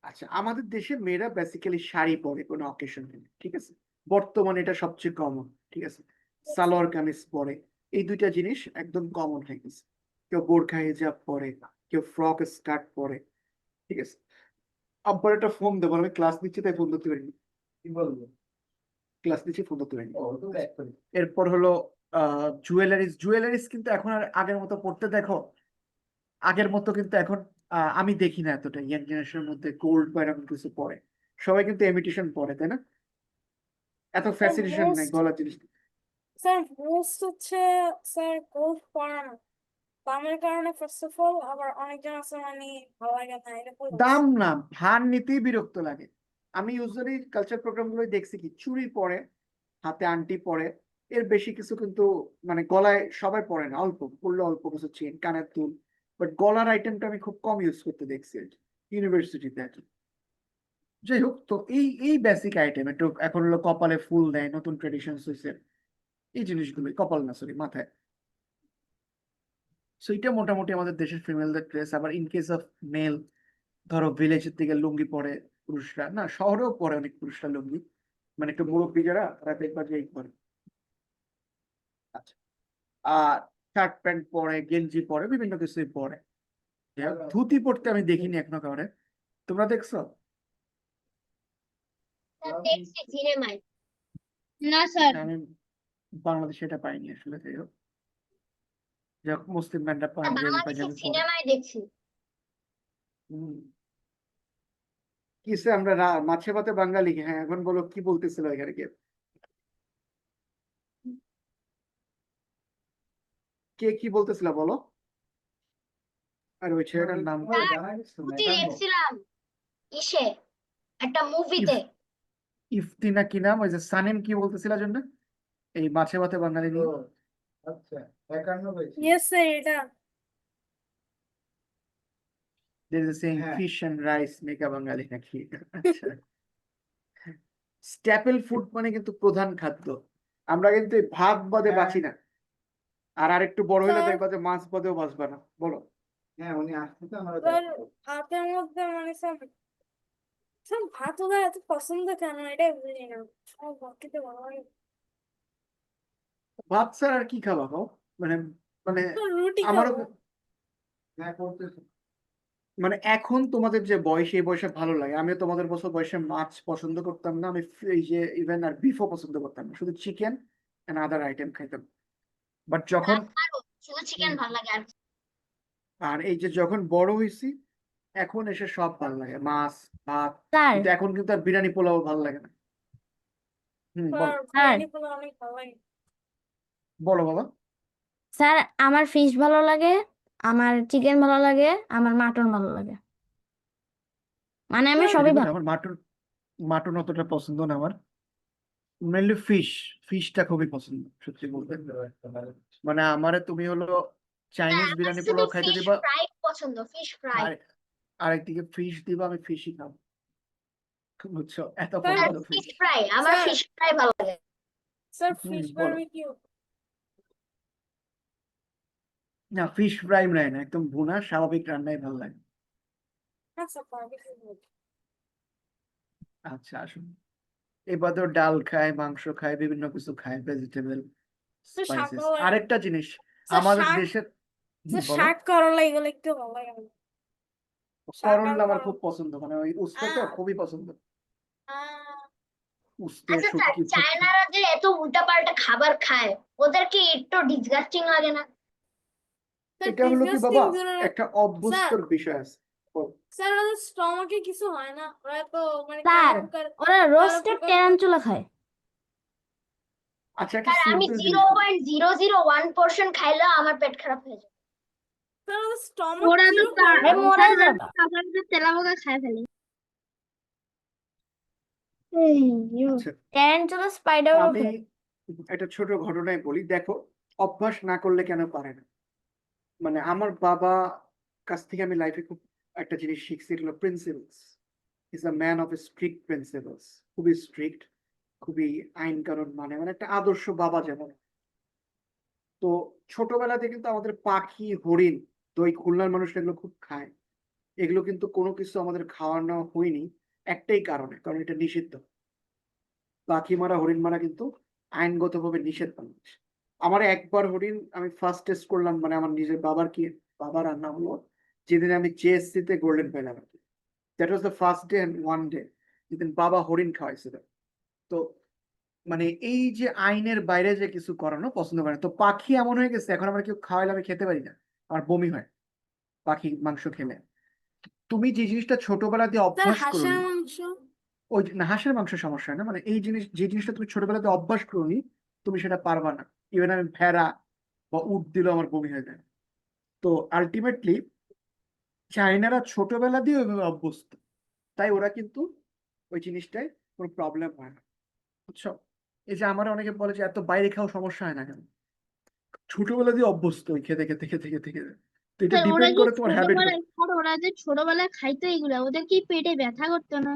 আচ্ছা, আমাদের দেশে মেয়েরা বেসিক্যালি শাড়ি পরে কোনো অকেশন নেই, ঠিক আছে? বর্তমানে এটা সবচেয়ে কমন, ঠিক আছে? সালোয়ার কামিজ পরে, এই দুইটা জিনিস একদম কমন হয়ে গেছে। কেউ বোরখা হিজাব পরে, কেউ ফ্রক স্কার্ট পরে, ঠিক আছে? আব্বার একটা ফোন দেবো, আমি ক্লাস নিচ্ছি তাই ফোন ধরতে পারিনি। কি বলবো? ক্লাস নিচ্ছি, ফোন ধরতে পারিনি। এরপর হলো জুয়েলারিস কিন্তু এখন আর আগের মতো পড়তে দেখো, আগের মতো কিন্তু এখন আমি দেখি না এতটা ইয়াং জেনারেশনের মধ্যে গোল্ড বা এরকম কিছু পরে। সবাই কিন্তু ইমিটেশন পরে, তাই না? এত ফ্যাসিনেশন নাই
most
গলার জিনিস।
স্যার মোস্ট হচ্ছে স্যার গোল্ড পড়া না দামের কারণে ফার্স্ট অফ অল, আবার অনেকজন আছে মানে ভালো লাগে না এটা বলছে।
দাম না, ভার নিতেই বিরক্ত লাগে। আমি ইউজুয়ালি কালচার প্রোগ্রাম গুলো দেখছি কি চুড়ি পরে, হাতে আংটি পরে, এর বেশি কিছু কিন্তু মানে গলায় সবাই পরে না, অল্প পড়লে অল্প কিছু চেন কানের দুল। বাট গলার আইটেমটা আমি খুব কম ইউজ করতে দেখছি আর কি, ইউনিভার্সিটিতে আর কি। যাই হোক, তো এই এই বেসিক আইটেম একটু এখন হলো কপালে ফুল দেয়, নতুন ট্রেডিশন হয়েছে, এই জিনিসগুলোই, কপাল না সরি মাথায়। সো এটা মোটামুটি আমাদের দেশের ফিমেলদের ড্রেস। আবার ইন কেস অফ মেল, ধরো ভিলেজের দিকে লুঙ্গি পরে পুরুষরা, না শহরেও পরে অনেক পুরুষরা লুঙ্গি, মানে একটু মুরব্বী যারা তারা দেখবা যে এই পরে। আচ্ছা, আর শার্ট প্যান্ট পরে, গেঞ্জি পরে, বিভিন্ন কিছুই পরে। যাই হোক, ধুতি পরতে আমি দেখিনি এখনো কাউরে, তোমরা দেখছো?
দেখছি সিনেমায়।
না স্যার,
আমি বাংলাদেশে এটা পাইনি আসলে। যাই হোক, মুসলিম ম্যানরা পাঞ্জাবি
বাংলাদেশের
পাঞ্জাবি পরে।
সিনেমায় দেখছি।
হম, কিসে আমরা মাছে ভাতে বাঙালি, হ্যাঁ এখন বলো কি বলতেছিল এখানে কে কে কি বলতেছিল বলো। আর ওই ছেলেটার নাম কি?
ছুটি দেখছিলাম ইসে একটা মুভিতে।
ইফতি না কি নাম, ওই যে সানিম কি বলতেছিল জন্য এই মাছে ভাতে বাঙালি নিয়ে।
ইয়েস স্যার এটা
There is a saying, fish and rice make a বাঙালি নাকি? আচ্ছা, স্ট্যাপল ফুড মানে কিন্তু প্রধান খাদ্য। আমরা কিন্তু এই ভাত বাদে বাঁচি না। আর আরেকটু বড় হলে
স্যার
দেখবা যে মাছ বাদেও বাঁচবা না। বলো।
স্যার ভাতের মধ্যে মানে স্যার স্যার ভাত ওদের এত পছন্দ কেন এটাই বুঝি না, সব ভাত খেতে ভালো লাগে।
ভাত ছাড়া আর কি খাবা গো? মানে মানে
স্যার রুটি
আমারও
খাবো।
মানে এখন তোমাদের যে বয়স, এই বয়সে ভালো লাগে। আমিও তোমাদের বছর বয়সে মাছ পছন্দ করতাম না, আমি এই যে ইভেন আর বিফও পছন্দ করতাম না, শুধু চিকেন এন্ড আদার আইটেম খাইতাম। বাট যখন
শুধু চিকেন ভালো লাগে আর
আর এই যে যখন বড় হয়েছি, এখন এসে সব ভালো লাগে, মাছ ভাত।
স্যার
কিন্তু এখন কিন্তু আর বিরিয়ানি পোলাও ভালো লাগে না। বলো।
স্যার
স্যার
বিরিয়ানি পোলাও অনেক ভালো লাগে।
বলো বাবা।
স্যার আমার ফিশ ভালো লাগে, আমার চিকেন ভালো লাগে, আমার মাটন ভালো লাগে, মানে আমি
Very
সবই
good.
ভালো।
আমার মাটন মাটন অতটা পছন্দ না আমার। মেনলি ফিশটা খুবই পছন্দ সত্যি বলতে। মানে আমারে তুমি হলো চাইনিজ বিরিয়ানি
শুধু
পোলাও খাইতে
ফিশ
দিবা,
ফ্রাই পছন্দ, ফিশ ফ্রাই।
আর আরেকদিকে ফিশ দিবা, আমি ফিশই খাবো, বুঝছো? এত
স্যার
পছন্দ
ফিশ
ফিশ।
ফ্রাই, আমার
স্যার
ফিশ ফ্রাই ভালো লাগে।
স্যার ফিশ
বলো।
বারবিকিউ।
না, ফিশ ফ্রাই না, একদম ভুনা স্বাভাবিক রান্নাই ভালো লাগে।
হ্যাঁ স্যার বারবিকিউ।
আচ্ছা, আসুন। এবারে ডাল খায়, মাংস খায়, বিভিন্ন কিছু খায়, ভেজিটেবল,
স্যার শাক
স্পাইসেস।
ভালো লাগে।
আরেকটা জিনিস
স্যার
আমাদের
শাক
দেশের,
স্যার
বলো।
শাক করলা এগুলো একটু ভালো লাগে না। শাক আর
করলা আমার
করলা
খুব পছন্দ, মানে ওই উস্তে তো খুবই পছন্দ। উস্তে
আচ্ছা স্যার,
শুটকি ফুটকি।
চায়নারা যে এত উল্টাপাল্টা খাবার খায়, ওদেরকে একটু ডিসগাস্টিং লাগে না?
স্যার
এটা হলো কি
ডিসগাস্টিং
বাবা,
দূরে
একটা
স্যার
অভ্যস্তর বিষয় আছে। বলো।
স্যার ওদের স্টমাকে কিছু হয় না, ওরা তো মানে
স্যার
কালো পোকার
ওরা রোস্টেড
পোকার
টেরান্টুলা খায়।
আচ্ছা, একটা
স্যার আমি
সিম্পল জিনিস বলি।
0.001% খাইলেও আমার পেট খারাপ হয়ে যায়।
স্যার ওদের স্টমাক
ওরা তো
কিরকম?
আরে মরে যাবা।
তারপরে তেলাপোকা খায় ফেলে।
আচ্ছা,
ট্যারেন্টুলা স্পাইডারও
আমি একটা ছোট ঘটনায় বলি। দেখো, অভ্যাস না করলে কেন পারে না। মানে আমার বাবা কাছ থেকে আমি লাইফে খুব একটা জিনিস শিখছি, এটা হলো principles. Is a man of strict principles. খুবই স্ট্রিক্ট, খুবই আইন কানুন মানে একটা আদর্শ বাবা যেমন। তো ছোটবেলাতে কিন্তু আমাদের পাখি, হরিণ, দই, খুলনার মানুষ এগুলো খুব খায়। এগুলো কিন্তু কোনো কিছু আমাদের খাওয়ানো হয়নি একটাই কারণে, কারণ এটা নিষিদ্ধ। পাখি মারা, হরিণ মারা কিন্তু আইনগতভাবে নিষেধ বাংলাদেশে। আমার একবার হরিণ আমি ফার্স্ট টেস্ট করলাম, মানে আমার নিজের বাবার রান্না হলো যেদিন আমি জেএসসি তে গোল্ডেন পেলাম। That was the first day and one day যেদিন বাবা হরিণ খাওয়াইছিল। তো মানে এই যে আইনের বাইরে যে কিছু করানো পছন্দ করে না। তো পাখি এমন হয়ে গেছে, এখন আমার কেউ খাওয়াইলে আমি খেতে পারি না, আমার বমি হয় পাখি মাংস খেলে। তুমি যে জিনিসটা ছোটবেলা দিয়ে
স্যার
অভ্যাস
হাঁসের
করনি,
মাংস।
ওই না, হাঁসের মাংস সমস্যা হয় না, মানে এই জিনিস, যে জিনিসটা তুমি ছোটবেলাতে অভ্যাস করনি, তুমি সেটা পারবা না। ইভেন আমি ভেড়া বা উট দিলেও আমার বমি হয়ে যায়। তো আলটিমেটলি চাইনারা ছোটবেলা দিয়ে ওইভাবে অভ্যস্ত, তাই ওরা কিন্তু ওই জিনিসটায় কোনো প্রবলেম হয় না, বুঝছো? এই যে আমার অনেকে বলে যে এত বাইরে খাওয়া সমস্যা হয় না কেন, ছোটবেলা দিয়ে অভ্যস্ত ওই খেতে খেতে খেতে খেতে খেতে। তো এটা
স্যার ওরা
ডিপেন্ড
যে
করে তোমার হ্যাবিট।
ছোটবেলায় খাইতো এগুলা, ওদের কি পেটে ব্যথা করতো না?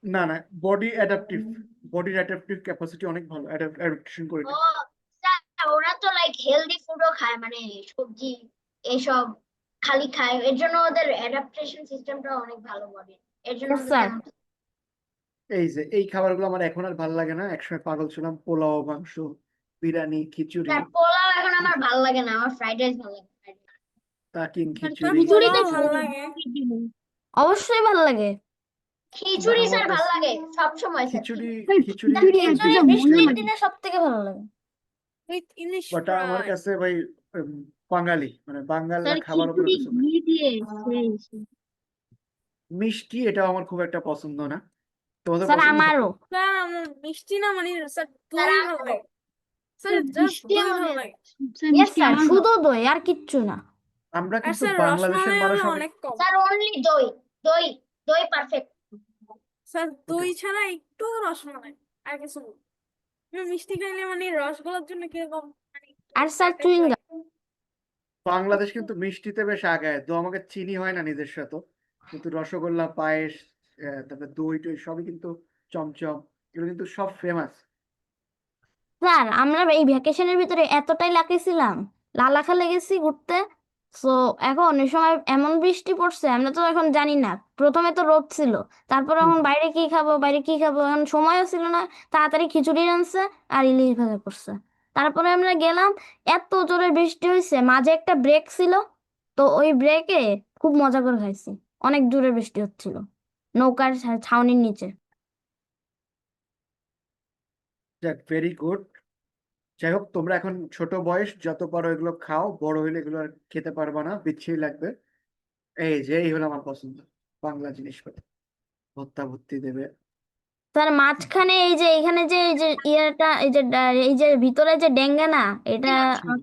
না না, বডির অ্যাডাপটিভ ক্যাপাসিটি অনেক ভালো, অ্যাডাপ্টেশন করে
ও
নেয়।
স্যার ওরা তো লাইক হেলদি ফুডও খায়, মানে সবজি এইসব খালি খায়, এর জন্য ওদের অ্যাডাপ্টেশন সিস্টেমটা অনেক ভালো বডি, এর জন্য ওদের
স্যার
তেমন।
এই যে এই খাবারগুলো আমার এখন আর ভালো লাগে না, একসময় পাগল ছিলাম। পোলাও, মাংস, বিরিয়ানি, খিচুড়ি,
স্যার পোলাও এখন আমার ভালো লাগে না, আমার ফ্রাইড রাইস ভালো লাগে।
তাকিন
স্যার
খিচুড়ি।
খিচুড়ি তো
পোলাও ভালো লাগে।
অবশ্যই ভালো লাগে।
না,
খিচুড়ি
আমার
স্যার ভালো
কাছে
লাগে সব সময় স্যার।
খিচুড়ি
স্যার
খিচুড়ি
স্যার
খিচুড়ি
একটু
খিচুড়ি
এতটা
বেশি
মজা
বৃষ্টির
লাগে।
লাগে।
দিনে সব থেকে ভালো লাগে।
উইথ ইলিশ
বাট আমার
ফ্রাই।
কাছে ভাই মানে বাঙালরা
স্যার
খাবার উপরে
খিচুড়ি
কিছু না।
ঘি দিয়ে সেই।
মিষ্টি এটাও আমার খুব একটা পছন্দ না, তোমাদের
স্যার
পছন্দ?
আমারও।
স্যার আমার মিষ্টি না, মানে স্যার
স্যার
দই ভালো
আমারও।
লাগে। স্যার
স্যার
জাস্ট
মিষ্টি
দই ভালো
আমাদের,
লাগে।
স্যার
ইয়েস
মিষ্টি
স্যার,
আমার
শুধু দই আর কিচ্ছু না।
আমরা
আর
কিন্তু
স্যার
বাংলাদেশের
রসমালাই
মানুষ
হলো
অনেক।
অনেক কম।
স্যার অনলি দই, দই, দই পারফেক্ট।
স্যার
ওকে,
দই ছাড়া একটু রসমালাই, আর কিছু না। মিষ্টি খাইলে মানে রসগোল্লার জন্য কিরকম মানে একটু
আর স্যার
টাইপ
চুইংগাম।
লাগে।
বাংলাদেশ কিন্তু মিষ্টিতে বেশ আগায়। তো আমাকে চিনি হয় না নিজস্ব তো, কিন্তু রসগোল্লা, পায়েস, তারপরে দই টই সবই কিন্তু, চমচম, এগুলো কিন্তু সব ফেমাস।
স্যার আমরা এই ভ্যাকেশনের ভিতরে এতটাই লাকি ছিলাম, লালাখালে গেছি ঘুরতে। সো এখন এই সময় এমন বৃষ্টি পড়ছে, আমরা তো এখন জানি না। প্রথমে তো রোদ ছিল, তারপর এখন বাইরে কি খাবো বাইরে কি খাবো, এখন সময়ও ছিল না। তাড়াতাড়ি খিচুড়ি রানছে আর ইলিশ ভাজা করছে। তারপরে আমরা গেলাম, এত জোরে বৃষ্টি হয়েছে, মাঝে একটা ব্রেক ছিল। তো ওই ব্রেকে খুব মজা করে খাইছি। অনেক জোরে বৃষ্টি হচ্ছিল নৌকার ছাউনির নিচে।
যাক, ভেরি গুড। যাই হোক, তোমরা এখন ছোট বয়স, যত পারো এগুলো খাও, বড় হইলে এগুলো আর খেতে পারবা না, বিচ্ছিরি লাগবে। এই হলো আমার পছন্দ বাংলা জিনিসপত্র, ভর্তা ভর্তি দেবে।
তার মাঝখানে এই যে এখানে যে এই যে ইয়েটা, এই যে ভিতরে যে ডেঙ্গা না, এটা।
হুম,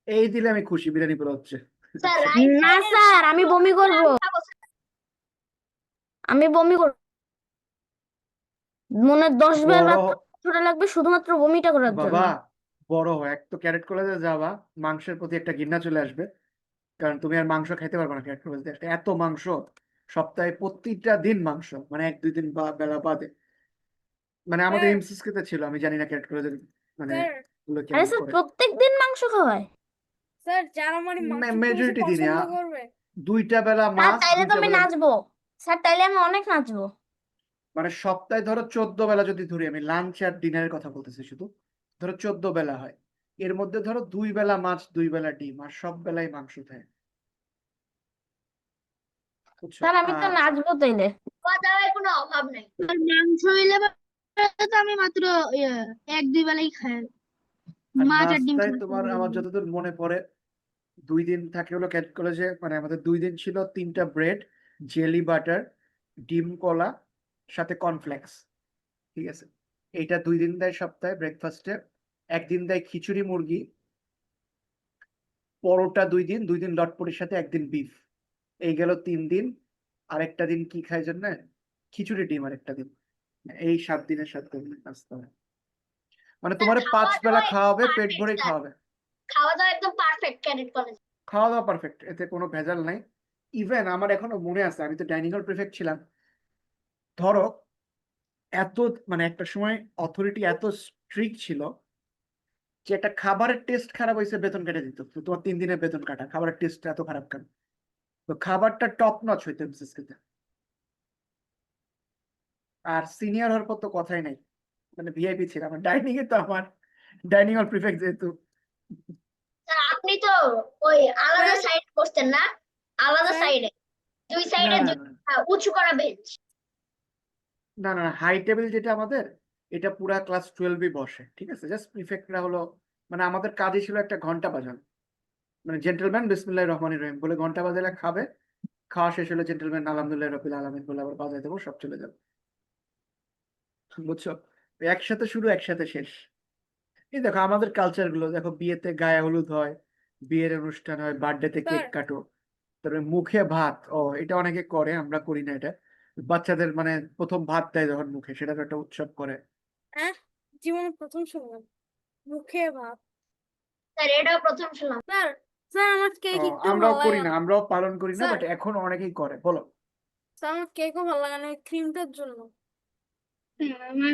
এই দিলে আমি খুশি, বিরিয়ানি বলা হচ্ছে।
স্যার
আচ্ছা,
রাইট
না
সাইডের
স্যার, আমি বমি করব,
আমি খাবো স্যার।
আমি বমি করব। মনে 10 বার
বড়
ভাত ছোট লাগবে শুধুমাত্র বমিটা করার জন্য।
বাবা, বড় হয় এক তো ক্যাডেট কলেজে যাবা, মাংসের প্রতি একটা ঘৃণা চলে আসবে, কারণ তুমি আর মাংস খাইতে পারবে না ক্যাডেট কলেজে। একটা এত মাংস, সপ্তাহে প্রতিটা দিন মাংস, মানে 1-2 দিন বেলা বাদে। মানে আমাদের
স্যার
এমসিসকে তে ছিল, আমি জানি না ক্যাডেট কলেজের মানে
স্যার
গুলো
আরে
কেমন
স্যার
করে।
প্রত্যেক দিন মাংস খাওয়ায়?
স্যার যারা মানে মাংস একটু বেশি
মেজরিটি দিনে
পছন্দ করবে।
2টা বেলা
স্যার
মাছ,
তাইলে তো
2টা
আমি
বেলা,
নাচবো। স্যার তাইলে আমি অনেক নাচবো।
মানে সপ্তাহে ধরো 14 বেলা যদি ধরি, আমি লাঞ্চ আর ডিনারের কথা বলতেছি শুধু, ধরো 14 বেলা হয়, এর মধ্যে ধরো 2 বেলা মাছ, 2 বেলা ডিম, আর সব বেলায় মাংস থাকে, বুঝছো?
স্যার আমি তো
আর
নাচবো তাইলে।
খাওয়া দাওয়ায় কোনো অভাব নাই।
আর মাংস হইলে তো আমি মাত্র 1-2 বেলাই খাই,
আর
মাছ আর ডিম
নাস্তায়
ছাড়া
তোমার, আমার যতদূর মনে পড়ে, 2 দিন থাকে হলো ক্যাডেট কলেজে, মানে আমাদের 2 দিন ছিল 3টা ব্রেড, জেলি বাটার, ডিম, কলা, সাথে কর্নফ্লেক্স, ঠিক আছে? এইটা 2 দিন দেয় সপ্তাহে ব্রেকফাস্টে, একদিন দেয় খিচুড়ি মুরগি, পরোটা 2 দিন, 2 দিন লটপটির সাথে একদিন বিফ। এই গেল 3 দিন। আরেকটা দিন কি খায় জন্য খিচুড়ি ডিম আরেকটা দিন। এই 7 দিনের 7 দিন নাস্তা হয়। মানে তোমার 5 বেলা খাওয়াবে, পেট
perfect,
ভরেই
sir.
খাওয়াবে।
খাওয়া দাওয়া একদম পারফেক্ট ক্যাডেট কলেজ।
খাওয়া দাওয়া পারফেক্ট, এতে কোনো ভেজাল নাই। ইভেন আমার এখনো মনে আছে, আমি তো ডাইনিং হল প্রিফেক্ট ছিলাম। ধরো এত মানে একটা সময় অথরিটি এত স্ট্রিক্ট ছিল যে একটা খাবারের টেস্ট খারাপ হয়েছে বেতন কেটে দিত। তো তোমার 3 দিনের বেতন কাটা, খাবারের টেস্ট এত খারাপ কেন? তো খাবারটা টপ নচ হইতো এমসিসিতে। আর সিনিয়র হওয়ার পর তো কথাই নাই, মানে ভিআইপি ছিলাম। ডাইনিং এ তো আমার ডাইনিং হল প্রিফেক্ট যেহেতু।
স্যার আপনি তো ওই আলাদা
স্যার
সাইডে বসতেন না? আলাদা
স্যার
সাইডে, দুই
না
সাইডে
না না
উঁচু করা বেঞ্চ।
না না, হাই টেবিল যেটা আমাদের, এটা পুরা ক্লাস 12 বসে, ঠিক আছে। জাস্ট প্রিফেক্টরা হলো, মানে আমাদের কাজই ছিল একটা ঘন্টা বাজানো, মানে জেন্টলম্যান বিসমিল্লাহির রহমানির রহিম বলে ঘন্টা বাজালে খাবে, খাওয়া শেষ হলে জেন্টলম্যান আলহামদুলিল্লাহ রাব্বিল আলামিন বলে আবার বাজাই দেবো, সব চলে যাবে। বুঝছো? একসাথে শুরু একসাথে শেষ। এই দেখো আমাদের কালচার গুলো দেখো, বিয়েতে গায়ে হলুদ হয়, বিয়ের অনুষ্ঠান হয়, বার্থডেতে কেক
স্যার
কাটো, তারপরে মুখে ভাত। ও এটা অনেকে করে, আমরা করি না এটা। বাচ্চাদের মানে প্রথম ভাত দেয় যখন মুখে, সেটার একটা উৎসব করে।
হ্যাঁ জীবনে প্রথম শুনলাম মুখে ভাত।
স্যার এটাও প্রথম শুনলাম।
স্যার স্যার আমার কেক
ও,
একটু
আমরাও
ভালো
করি
লাগে
না,
না।
আমরাও পালন করি না,
স্যার
বাট এখন অনেকেই করে। বলো।
স্যার আমার কেকও ভালো লাগে না ক্রিমটার জন্য।
আমার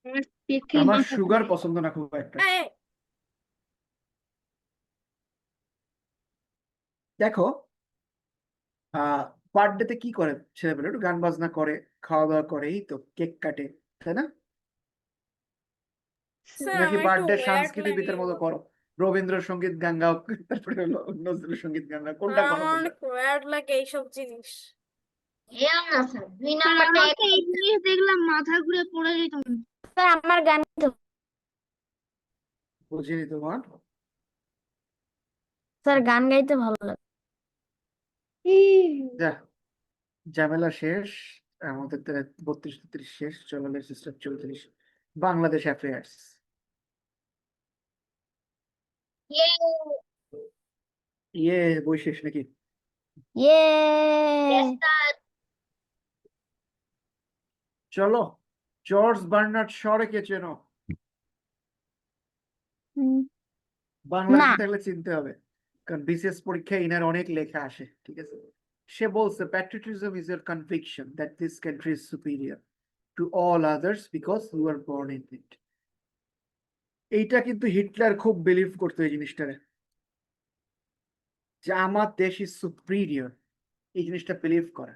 আমার কেক খেয়ে
আমার
মাথা
সুগার
ঘুরে।
পছন্দ না খুব একটা।
এই,
দেখো বার্থডেতে কি করে ছেলেপেলে? একটু গান বাজনা করে, খাওয়া দাওয়া করে, এই তো কেক কাটে, তাই না?
স্যার
নাকি
আমার একটু
বার্থডে
ওয়ার্ড লাগে
সাংস্কৃতিবিদের মতো
এগুলো।
করো, রবীন্দ্রসঙ্গীত গান গাও, তারপরে হলো নজরুল সঙ্গীত গান গাও, কোনটা করো
আমার
তোমরা?
অনেক ওয়ার্ড লাগে এইসব জিনিস।
এও না স্যার, দুই
স্যার
নাম্বারটা
আমাকে এই জিনিস দেখলাম মাথা ঘুরে পড়ে যেতাম।
স্যার আমার গান গাইতে,
বুঝিনি তোমার।
স্যার গান গাইতে ভালো লাগে।
যা, ঝামেলা শেষ। আমাদের 32-33 শেষ, চলো সিস্টার 34 বাংলাদেশ অ্যাফেয়ার্স।
ইয়ে
ইয়ে, বই শেষ নাকি?
ইয়ে
yes, স্যার।
চলো, জর্জ বার্নার্ড শরে কে চেনো? বাংলাদেশে
না।
থাকলে চিনতে হবে, কারণ বিসিএস পরীক্ষায় ইনার অনেক লেখা আসে, ঠিক আছে। সে বলছে patriotism is your conviction that this country is superior to all others because you are born in it. এইটা কিন্তু হিটলার খুব বিলিভ করতো, এই জিনিসটারে, যে আমার দেশ ইজ সুপিরিয়র, এই জিনিসটা বিলিভ করে।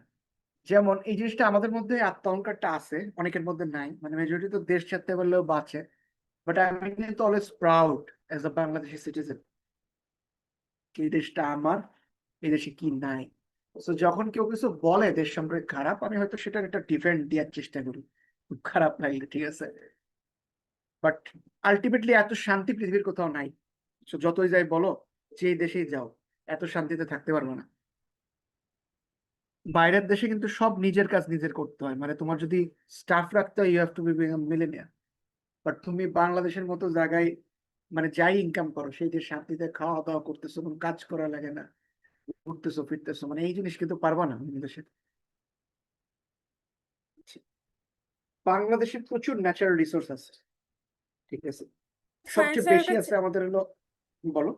যেমন এই জিনিসটা আমাদের মধ্যে আত্মঅহংকারটা আছে, অনেকের মধ্যে নাই, মানে মেজরিটি তো দেশ ছাড়তে পারলেও বাঁচে। বাট আমি কিন্তু always proud as a Bangladeshi citizen, এই দেশটা আমার, এই দেশে কি নাই। তো যখন কেউ কিছু বলে দেশ সম্পর্কে খারাপ, আমি হয়তো সেটার একটা ডিফেন্ড দেওয়ার চেষ্টা করি, খুব খারাপ লাগলে, ঠিক আছে। বাট আলটিমেটলি এত শান্তি পৃথিবীর কোথাও নাই। So যতই যাই বলো, যেই দেশেই যাও, এত শান্তিতে থাকতে পারবো না। বাইরের দেশে কিন্তু সব নিজের কাজ নিজের করতে হয়, মানে তোমার যদি স্টাফ রাখতে হয় you have to be millionaire. But তুমি বাংলাদেশের মতো জায়গায় মানে যাই ইনকাম করো, সেই যে শান্তিতে খাওয়া দাওয়া করতেছো, কোনো কাজ করা লাগে না, ঘুরতেছো ফিরতেছো, মানে এই জিনিস কিন্তু পারবা না অন্য দেশে। বাংলাদেশে প্রচুর ন্যাচারাল রিসোর্স আছে, ঠিক আছে। সবচেয়ে
সায়েন্সের
বেশি
একটা
আছে আমাদের হলো, বলো।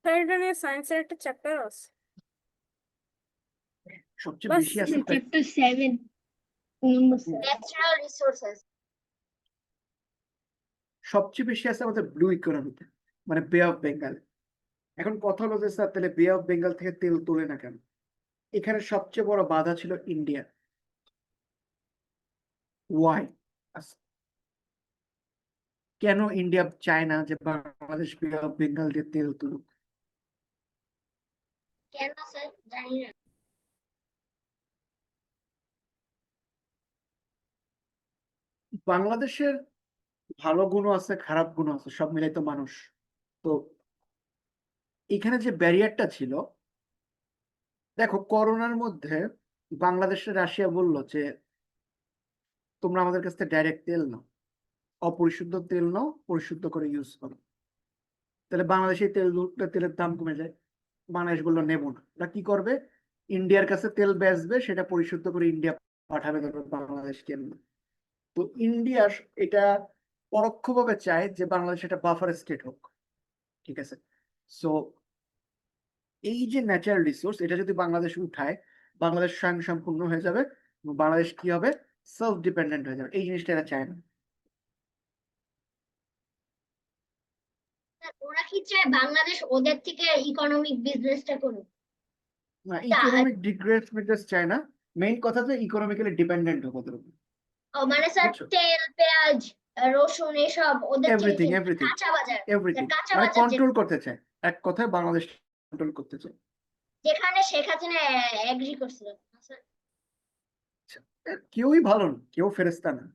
স্যার এটা নিয়ে সায়েন্সের একটা চ্যাপ্টার আছে।
সবচেয়ে
বাস
বেশি আছে
চ্যাপ্টার 7 নম্বর স্যার।
Natural resources.
সবচেয়ে বেশি আছে আমাদের ব্লু ইকোনমিতে, মানে বে অফ বেঙ্গল। এখন কথা হলো যে স্যার তাহলে বে অফ বেঙ্গল থেকে তেল তোলে না কেন? এখানে সবচেয়ে বড় বাধা ছিল ইন্ডিয়া। ওয়াই? কেন ইন্ডিয়া চায় না যে বাংলাদেশ বে অফ বেঙ্গল দিয়ে তেল তুলুক?
কেন স্যার জানি না।
বাংলাদেশের ভালো গুণও আছে, খারাপ গুণও আছে, সব মিলাই তো মানুষ। তো এখানে যে ব্যারিয়ারটা ছিল, দেখো করোনার মধ্যে বাংলাদেশের রাশিয়া বলল যে তোমরা আমাদের কাছ থেকে ডাইরেক্ট তেল নাও, অপরিশুদ্ধ তেল নাও, পরিশুদ্ধ করে ইউজ করো। তাহলে বাংলাদেশে তেলের দাম কমে যায়, বাংলাদেশ বললো নেবো না, ওরা কি করবে, ইন্ডিয়ার কাছে তেল বেচবে, সেটা পরিশুদ্ধ করে ইন্ডিয়া পাঠাবে, তারপর বাংলাদেশ কিনবে। তো ইন্ডিয়া এটা পরোক্ষভাবে চায় যে বাংলাদেশ একটা বাফার স্টেট হোক, ঠিক আছে। সো এই যে ন্যাচারাল রিসোর্স, এটা যদি বাংলাদেশ উঠায়, বাংলাদেশ স্বয়ংসম্পূর্ণ হয়ে যাবে এবং বাংলাদেশ কি হবে, সেলফ ডিপেন্ডেন্ট হয়ে যাবে। এই জিনিসটা এরা চায় না।
ওরা কি চায় বাংলাদেশ ওদের থেকে ইকোনমিক বিজনেসটা করুক?
না,
তা
ইকোনমিক ডিগ্রেডমেন্ট চায় না, মেইন কথা যে ইকোনমিক্যালি ডিপেন্ডেন্ট হবে ওদের উপর,
মানে স্যার
বুঝছো?
তেল পেঁয়াজ রসুন এসব ওদের
এভরিথিং
থেকে
এভরিথিং
কাঁচা বাজার,
এভরিথিং
কাঁচা
মানে
বাজার
কন্ট্রোল করতে চায়, এক কথায় বাংলাদেশ কন্ট্রোল করতে চায়।
যেখানে শেখ হাসিনা এগ্রি করছিল।
কেউই ভালো না, কেউ ফেরেস্তা না,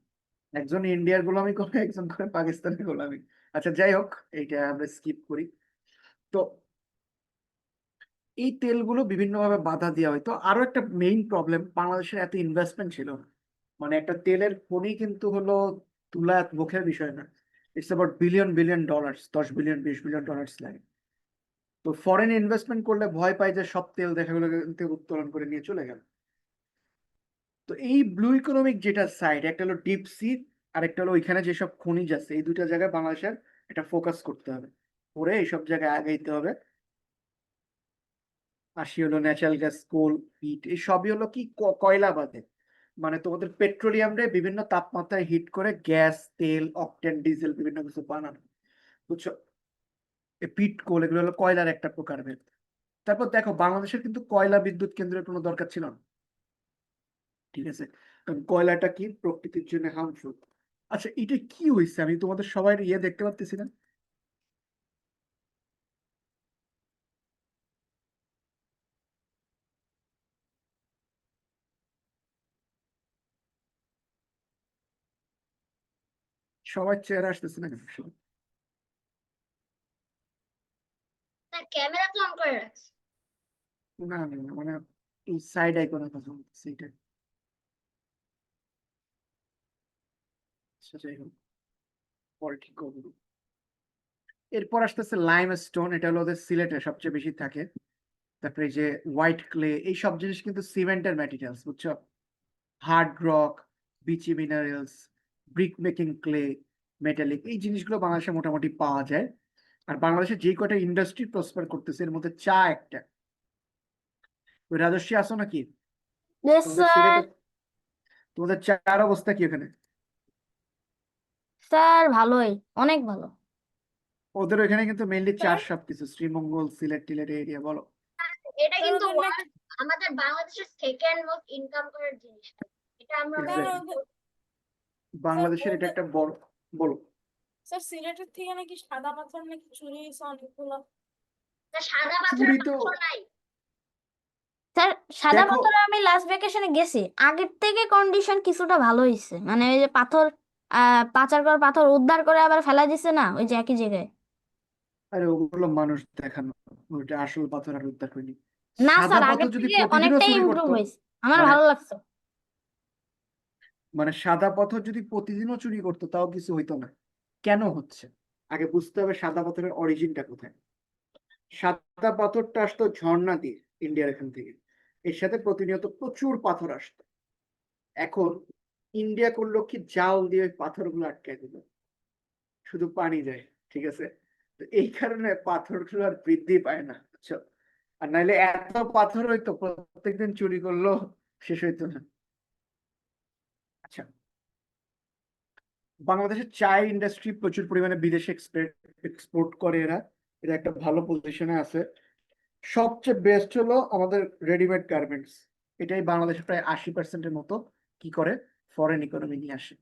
একজন ইন্ডিয়ার গোলামি করে, একজন করে পাকিস্তানের গোলামি। আচ্ছা যাই হোক, এইটা আমরা স্কিপ করি। তো এই তেলগুলো বিভিন্নভাবে বাধা দেওয়া হয়। তো আরো একটা মেইন প্রবলেম, বাংলাদেশের এত ইনভেস্টমেন্ট ছিল না। মানে একটা তেলের খনি কিন্তু হলো তুলা মুখের বিষয় না, it's about billion billion dollars, 10 billion 20 billion dollars লাগে। তো ফরেন ইনভেস্টমেন্ট করলে ভয় পায় যে সব তেল দেখা গেলো উত্তোলন করে নিয়ে চলে গেল। তো এই ব্লু ইকোনমিক যেটা সাইড, একটা হলো ডিপ সি, আর একটা হলো ওইখানে যেসব খনিজ আছে, এই দুইটা জায়গায় বাংলাদেশের এটা ফোকাস করতে হবে, করে এইসব জায়গায় আগাইতে হবে। আসি হলো ন্যাচারাল গ্যাস, কোল, হিট, এই সবই হলো কি কয়লা বাদে, মানে তোমাদের পেট্রোলিয়াম রে বিভিন্ন তাপমাত্রায় হিট করে গ্যাস, তেল, অকটেন, ডিজেল বিভিন্ন কিছু বানানো, বুঝছো। পিট কোল এগুলো হলো কয়লার একটা প্রকারভেদ। তারপর দেখো, বাংলাদেশের কিন্তু কয়লা বিদ্যুৎ কেন্দ্রের কোনো দরকার ছিল না, ঠিক আছে, কারণ কয়লাটা কি প্রকৃতির জন্য হার্মফুল। আচ্ছা এটা কি হয়েছে, আমি তোমাদের সবাই ইয়ে দেখতে পাচ্ছি না, সবার চেহারা আসতেছে না কেন?
ক্যামেরা তো অন করে রাখছে।
না না না, মানে এই সাইড আইকনের কথা বলতেছি, এটা। আচ্ছা যাই হোক, পরে ঠিক করবো। এরপর আসতেছে লাইম স্টোন, এটা হলো ওদের সিলেটে সবচেয়ে বেশি থাকে। তারপরে এই যে হোয়াইট ক্লে, এই সব জিনিস কিন্তু সিমেন্টের ম্যাটেরিয়ালস, বুঝছো। হার্ড রক, বিচি minerals, brick making clay, metallic, এই জিনিসগুলো বাংলাদেশে মোটামুটি পাওয়া যায়। আর বাংলাদেশে যে কটা ইন্ডাস্ট্রি প্রসপার করতেছে, এর মধ্যে চা একটা। ওই রাজস্বী আসো নাকি
ইয়েস
তোমাদের
স্যার।
সিলেটে? তোমাদের চার অবস্থা কি ওখানে?
স্যার ভালোই, অনেক ভালো।
ওদের ওখানে কিন্তু মেইনলি চার
স্যার
সবকিছু, শ্রীমঙ্গল, সিলেট টিলেট এরিয়া, বলো।
এটা
স্যার
কিন্তু
ওদের নাকি
আমাদের বাংলাদেশের সেকেন্ড মোস্ট ইনকাম করার জিনিস, এটা আমরা
স্যার
এক্স্যাক্টলি,
ওদের স্যার
বাংলাদেশের এটা
ওদের
একটা বড়, বলো।
স্যার সিলেটের থেকে নাকি সাদা পাথর নাকি চুরি হয়েছে অনেকগুলো।
সাদা
চুরি
পাথরের
তো
পাথর নাই।
স্যার সাদা
দেখো,
পাথরে আমি লাস্ট ভ্যাকেশনে গেছি, আগের থেকে কন্ডিশন কিছুটা ভালো হয়েছে, মানে ওই যে পাথর পাচার করা পাথর উদ্ধার করে আবার ফেলা দিছে না ওই যে একই জায়গায়।
আরে ওগুলো মানুষ দেখানো, ওইটা আসল পাথর আর উদ্ধার করিনি।
না
সাদা
স্যার,
পাথর
আগের
যদি
থেকে
প্রতিদিনও
অনেকটাই
চুরি
ইমপ্রুভ
করতো,
হয়েছে, আমার
মানে
ভালো লাগছে।
মানে সাদা পাথর যদি প্রতিদিনও চুরি করতো তাও কিছু হইতো না। কেন হচ্ছে, আগে বুঝতে হবে সাদা পাথরের অরিজিনটা কোথায়। সাদা পাথরটা আসতো ঝর্ণা দিয়ে, ইন্ডিয়ার এখান থেকে, এর সাথে প্রতিনিয়ত প্রচুর পাথর আসতো। এখন ইন্ডিয়া করলো কি, জাল দিয়ে ওই পাথরগুলো আটকায় দিল, শুধু পানি যায়, ঠিক আছে। তো এই কারণে পাথরগুলো আর বৃদ্ধি পায় না, বুঝছো। আর নাইলে এত পাথর হইতো, প্রত্যেকদিন চুরি করলো শেষ হইতো না। আচ্ছা, বাংলাদেশের চায় ইন্ডাস্ট্রি প্রচুর পরিমাণে বিদেশে এক্সপোর্ট করে এরা, এরা একটা ভালো পজিশনে আছে। সবচেয়ে বেস্ট হলো আমাদের রেডিমেড গার্মেন্টস, এটাই বাংলাদেশে প্রায় 80%-এর মতো কি করে, ফরেন ইকোনমি নিয়ে আসে।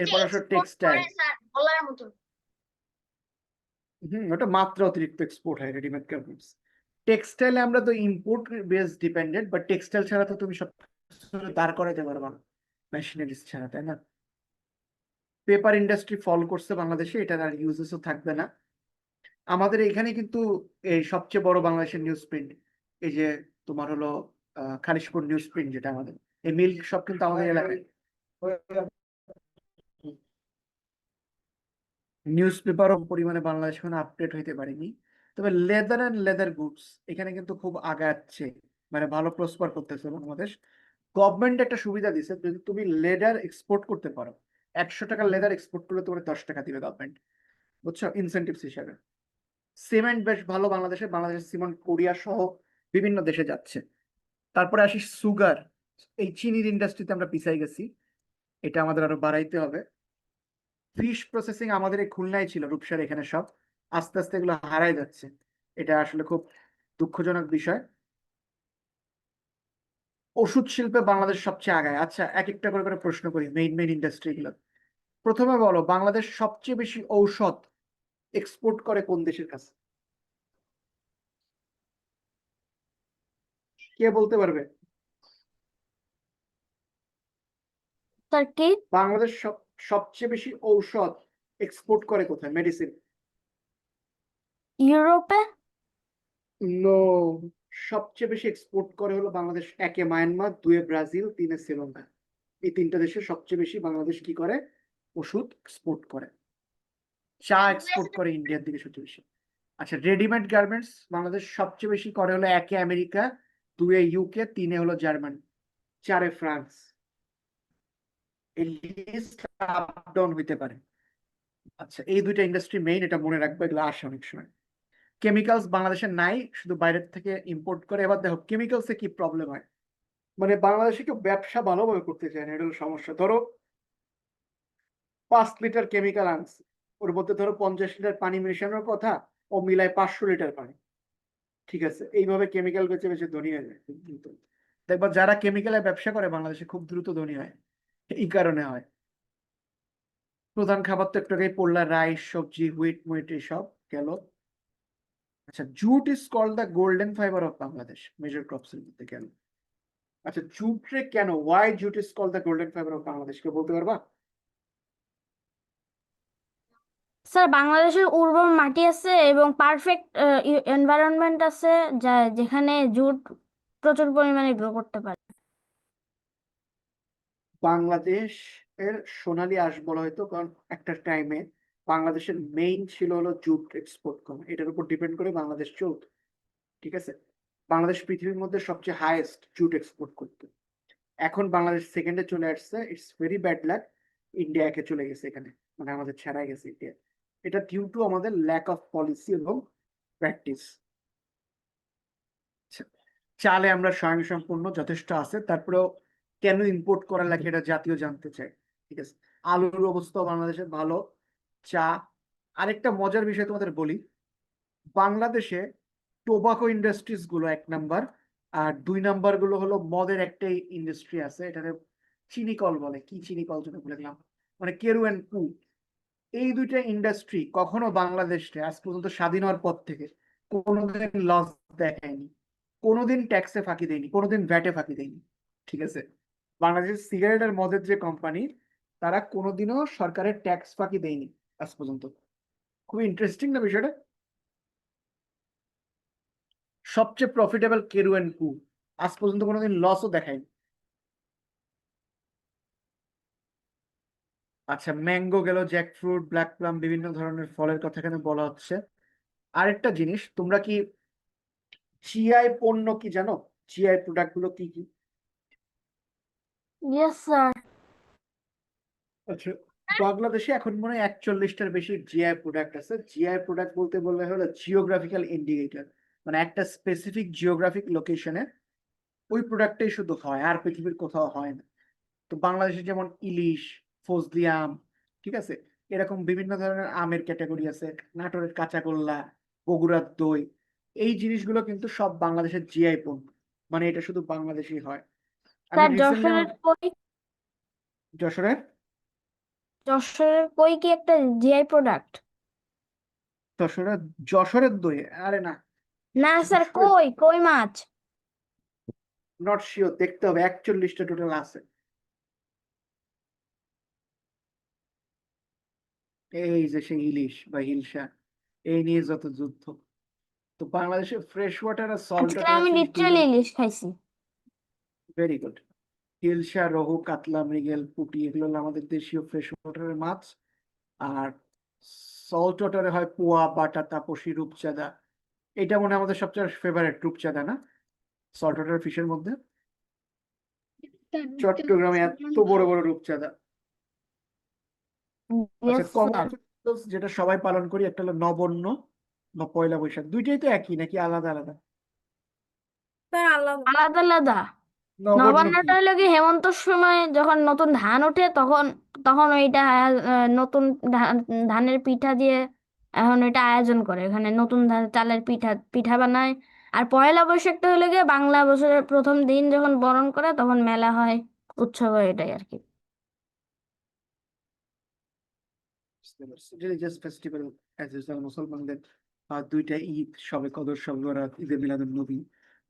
এরপর আসো
এক্সপোর্ট
টেক্সটাইল।
করে স্যার বলার মতো।
ওটা মাত্রা অতিরিক্ত এক্সপোর্ট হয় রেডিমেড গার্মেন্টস। টেক্সটাইলে আমরা তো import base dependent, but textile ছাড়া তো তুমি সব দাঁড় করাতে পারবা না মেশিনারিজ ছাড়া, তাই না। পেপার ইন্ডাস্ট্রি ফল করছে বাংলাদেশে, এটার আর ইউজেসও থাকবে না। আমাদের এখানে কিন্তু এই সবচেয়ে বড় বাংলাদেশের নিউজ প্রিন্ট, এই যে তোমার হলো খালিশপুর নিউজ প্রিন্ট, যেটা আমাদের এই মিল সব কিন্তু আমাদের এলাকায়। নিউজ পেপারও পরিমাণে বাংলাদেশ এখন আপডেট হইতে পারেনি। তবে লেদার অ্যান্ড লেদার গুডস এখানে কিন্তু খুব আগাচ্ছে, মানে ভালো প্রসপার করতেছে বাংলাদেশ। গভর্নমেন্ট একটা সুবিধা দিছে, যদি তুমি লেদার এক্সপোর্ট করতে পারো, 100 টাকা লেদার এক্সপোর্ট করলে তোমার 10 টাকা দিবে গভর্নমেন্ট, বুঝছো, ইনসেন্টিভস হিসাবে। সিমেন্ট বেশ ভালো বাংলাদেশে, বাংলাদেশের সিমেন্ট কোরিয়া সহ বিভিন্ন দেশে যাচ্ছে। তারপরে আসি সুগার, এই চিনির ইন্ডাস্ট্রিতে আমরা পিছাই গেছি, এটা আমাদের আরো বাড়াইতে হবে। ফিশ প্রসেসিং আমাদের এই খুলনায় ছিল, রূপসার এখানে সব, আস্তে আস্তে এগুলো হারাই যাচ্ছে, এটা আসলে খুব দুঃখজনক বিষয়। ওষুধ শিল্পে বাংলাদেশ সবচেয়ে আগায়। আচ্ছা, এক একটা করে করে প্রশ্ন করি মেইন মেইন ইন্ডাস্ট্রি গুলো। প্রথমে বলো, বাংলাদেশ সবচেয়ে বেশি ঔষধ এক্সপোর্ট করে কোন দেশের কাছে? কে বলতে পারবে?
স্যার কি?
বাংলাদেশ সবচেয়ে বেশি ঔষধ এক্সপোর্ট করে কোথায়, মেডিসিন?
ইউরোপে?
নো, সবচেয়ে বেশি এক্সপোর্ট করে হলো বাংলাদেশ, 1 মায়ানমার, 2 ব্রাজিল, 3 শ্রীলঙ্কা। এই 3টা দেশে সবচেয়ে বেশি বাংলাদেশ কি করে, ওষুধ এক্সপোর্ট করে। চা এক্সপোর্ট করে ইন্ডিয়ার দিকে সবচেয়ে বেশি। আচ্ছা, রেডিমেড গার্মেন্টস বাংলাদেশ সবচেয়ে বেশি করে হলো 1 আমেরিকা, 2 ইউকে, 3 হলো জার্মানি, 4 ফ্রান্স। এই লিস্ট আপ ডাউন হইতে পারে। আচ্ছা, এই দুইটা ইন্ডাস্ট্রি মেইন, এটা মনে রাখবে, এগুলো আসে অনেক সময়। কেমিক্যালস বাংলাদেশে নাই, শুধু বাইরের থেকে ইম্পোর্ট করে। এবার দেখো কেমিক্যালসে কি প্রবলেম হয়, মানে বাংলাদেশে কেউ ব্যবসা ভালোভাবে করতে চায় না, এটা হলো সমস্যা। ধরো 5 লিটার কেমিক্যাল আনছে, ওর মধ্যে ধরো 50 লিটার পানি মেশানোর কথা, ও মিলায় 500 লিটার পানি, ঠিক আছে, এইভাবে কেমিক্যাল বেচে বেচে ধনী হয়ে যায়। কিন্তু দেখবা যারা কেমিক্যালে ব্যবসা করে বাংলাদেশে খুব দ্রুত ধনী হয়, এই কারণে হয়। প্রধান খাবার তো একটু আগেই পড়লা, রাইস, সবজি, হুইট মুইট এসব গেল। আচ্ছা, jute is called the golden fibre of Bangladesh, major crops এর মধ্যে কেন? আচ্ছা, জুটরে কেন, why jute is called the golden fibre of Bangladesh, কেউ বলতে পারবা?
স্যার বাংলাদেশের উর্বর মাটি আছে এবং পারফেক্ট এনভায়রনমেন্ট আছে, যা যেখানে জুট প্রচুর পরিমাণে গ্রো করতে পারে।
বাংলাদেশ এর সোনালী আঁশ বলা হয়তো, কারণ একটা টাইমে বাংলাদেশের মেইন ছিল হলো জুট এক্সপোর্ট করা, এটার উপর ডিপেন্ড করে বাংলাদেশ চলত, ঠিক আছে। বাংলাদেশ পৃথিবীর মধ্যে সবচেয়ে হাইয়েস্ট জুট এক্সপোর্ট করতো। এখন বাংলাদেশ সেকেন্ডে চলে আসছে, it's very bad luck, India একে চলে গেছে এখানে, মানে আমাদের ছাড়াই গেছে ইন্ডিয়া। এটা ডিউ টু আমাদের ল্যাক অফ পলিসি এবং প্র্যাকটিস। চালে আমরা স্বয়ংসম্পূর্ণ যথেষ্ট আছে, তারপরেও কেন ইম্পোর্ট করা লাগে এটা জাতীয় জানতে চাই, ঠিক আছে। আলুর অবস্থা বাংলাদেশের ভালো, চা। আরেকটা মজার বিষয় তোমাদের বলি, বাংলাদেশে টোবাকো ইন্ডাস্ট্রিজ গুলো 1 নাম্বার, আর 2 নাম্বার গুলো হলো মদের একটা ইন্ডাস্ট্রি আছে, এটাকে চিনিকল বলে, কি চিনিকল যেন ভুলে গেলাম, মানে কেরু অ্যান্ড পু। এই দুইটা ইন্ডাস্ট্রি কখনো বাংলাদেশে আজ পর্যন্ত স্বাধীন হওয়ার পর থেকে কোনোদিন লস দেখায়নি, কোনোদিন ট্যাক্সে ফাঁকি দেয়নি, কোনোদিন ভ্যাটে ফাঁকি দেয়নি, ঠিক আছে। বাংলাদেশের সিগারেট আর মদের যে কোম্পানি, তারা কোনোদিনও সরকারের ট্যাক্স ফাঁকি দেয়নি আজ পর্যন্ত। খুব ইন্টারেস্টিং না বিষয়টা। সবচেয়ে প্রফিটেবল কেরু অ্যান্ড পু, আজ পর্যন্ত কোনোদিন লসও দেখায়নি। আচ্ছা, ম্যাঙ্গো গেল, জ্যাকফ্রুট, ব্ল্যাক প্লাম, বিভিন্ন ধরনের ফলের কথা এখানে বলা হচ্ছে। আরেকটা জিনিস, তোমরা কি জিআই পণ্য কি জানো, জিআই প্রোডাক্ট গুলো কি কি?
Yes sir.
আচ্ছা, বাংলাদেশে এখন মনে হয় 41টার বেশি জিআই প্রোডাক্ট আছে। জিআই প্রোডাক্ট বলতে বললে হলো জিওগ্রাফিক্যাল ইন্ডিকেটর, মানে একটা স্পেসিফিক জিওগ্রাফিক লোকেশনে ওই প্রোডাক্টটাই শুধু হয়, আর পৃথিবীর কোথাও হয় না। তো বাংলাদেশে যেমন ইলিশ, ফজলি আম, ঠিক আছে, এরকম বিভিন্ন ধরনের আমের ক্যাটাগরি আছে, নাটোরের কাঁচাগোল্লা, বগুড়ার দই, এই জিনিসগুলো কিন্তু সব বাংলাদেশের জিআই পণ্য, মানে এটা শুধু বাংলাদেশেই হয়। আমি
স্যার
রিসেন্টলি
যশোরের কই?
যশোরের
যশোরের কই কি একটা জিআই প্রোডাক্ট?
যশোরের যশোরের দই, আরে না,
না স্যার,
যশোরের
কই কই মাছ।
নট শিওর, দেখতে হবে, 41টা টোটাল আছে। এই যে সেই ইলিশ বা হিলসা, এই নিয়ে যত যুদ্ধ। তো বাংলাদেশে ফ্রেশ ওয়াটার আর সল্ট
আজকে
ওয়াটার
আমি
ফিশ
লিটারালি ইলিশ খাইছি।
Very good. হিলসা, রহু, কাতলা, মৃগেল, পুঁটি, এগুলো হলো আমাদের দেশীয় ফ্রেশ ওয়াটারের মাছ। আর সল্ট ওয়াটারে হয় পোয়া, বাটা, তাপসী, রূপচাঁদা। এটা মনে হয় আমাদের সবচেয়ে ফেভারিট, রূপচাঁদা না সল্ট ওয়াটার ফিশের মধ্যে। চট্টগ্রামে এত বড় বড় রূপচাঁদা। আচ্ছা,
Yes,
কমন
sir.
যেটা সবাই পালন করি, একটা হলো নবান্ন বা পয়লা বৈশাখ, দুইটাই তো একই নাকি আলাদা আলাদা?
স্যার আলাদা।
আলাদা আলাদা।
নবান্ন কি?
নবান্নটা হলো কি হেমন্তর সময় যখন নতুন ধান ওঠে তখন তখন ওইটা নতুন ধানের পিঠা দিয়ে এখন এটা আয়োজন করে, এখানে নতুন চালের পিঠা পিঠা বানায়। আর পয়লা বৈশাখটা হলো গিয়ে বাংলা বছরের প্রথম দিন যখন বরণ করে তখন মেলা হয়, উৎসব হয়, এটাই আর কি।
রিলিজিয়াস ফেস্টিভ্যাল অ্যাজ ইউজুয়াল মুসলমানদের দুইটা ঈদ, শবে কদর, শবে বরাত, ঈদে মিলাদুন নবী,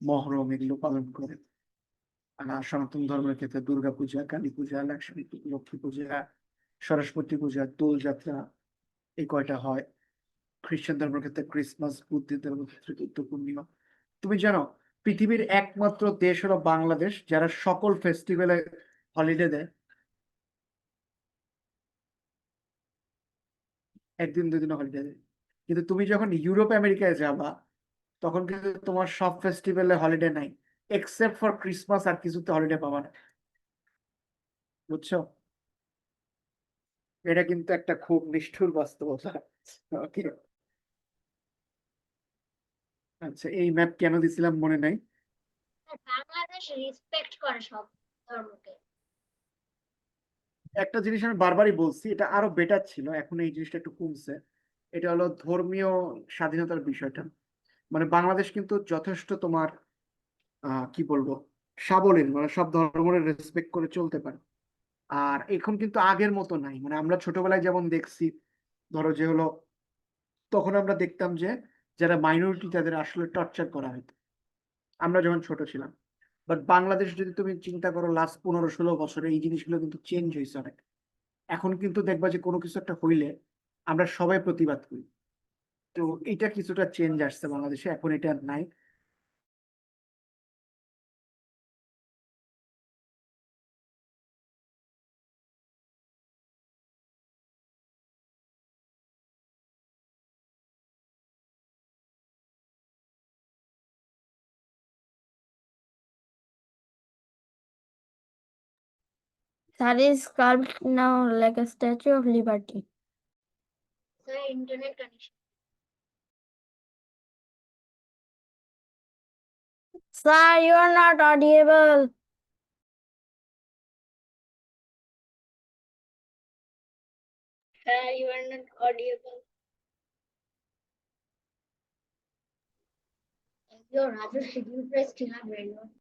মহরম, এগুলো পালন করে। আর সনাতন ধর্মের ক্ষেত্রে দুর্গা পূজা, কালী পূজা, লক্ষ্মী পূজা, সরস্বতী পূজা, দোল যাত্রা, এই কয়টা হয়। খ্রিস্টান ধর্মের ক্ষেত্রে ক্রিসমাস, বুদ্ধ ধর্মের ক্ষেত্রে চৈত্র পূর্ণিমা। তুমি জানো পৃথিবীর একমাত্র দেশ হলো বাংলাদেশ যারা সকল ফেস্টিভ্যালে হলিডে দেয়, একদিন দুদিন হলিডে দেয়। কিন্তু তুমি যখন ইউরোপ আমেরিকায় যাবা তখন কিন্তু তোমার সব ফেস্টিভ্যালে হলিডে নাই, এক্সেপ্ট ফর ক্রিসমাস, আর কিছুতে হলিডে পাবা না। বুঝছো? এটা কিন্তু একটা খুব নিষ্ঠুর বাস্তবতা। Okay. আচ্ছা, এই ম্যাপ কেন দিছিলাম মনে নাই।
আর বাংলাদেশ রেসপেক্ট করে সব ধর্মকে।
একটা জিনিস আমি বারবারই বলছি, এটা আরো বেটার ছিল, এখন এই জিনিসটা একটু কমছে। এটা হলো ধর্মীয় স্বাধীনতার বিষয়টা। মানে বাংলাদেশ কিন্তু যথেষ্ট তোমার কি বলবো, সাবলীল, মানে সব ধর্মের রেসপেক্ট করে চলতে পারে। আর এখন কিন্তু আগের মতো নাই, মানে আমরা ছোটবেলায় যেমন দেখছি, ধরো যে হলো তখন আমরা দেখতাম যে যারা মাইনরিটি তাদের আসলে টর্চার করা হতো আমরা যখন ছোট ছিলাম। বাট বাংলাদেশ যদি তুমি চিন্তা করো লাস্ট 15-16 বছরে এই জিনিসগুলো কিন্তু চেঞ্জ হয়েছে অনেক। এখন কিন্তু দেখবা যে কোনো কিছু একটা হইলে আমরা সবাই প্রতিবাদ করি। তো এটা কিছুটা চেঞ্জ আসছে বাংলাদেশে, এখন এটা আর নাই।
That is carved now like a Statue of Liberty.
Sir internet connection.
Sir, you are not audible.
Sir you are not audible. Yo, Raju, should you press Tina Brainwave?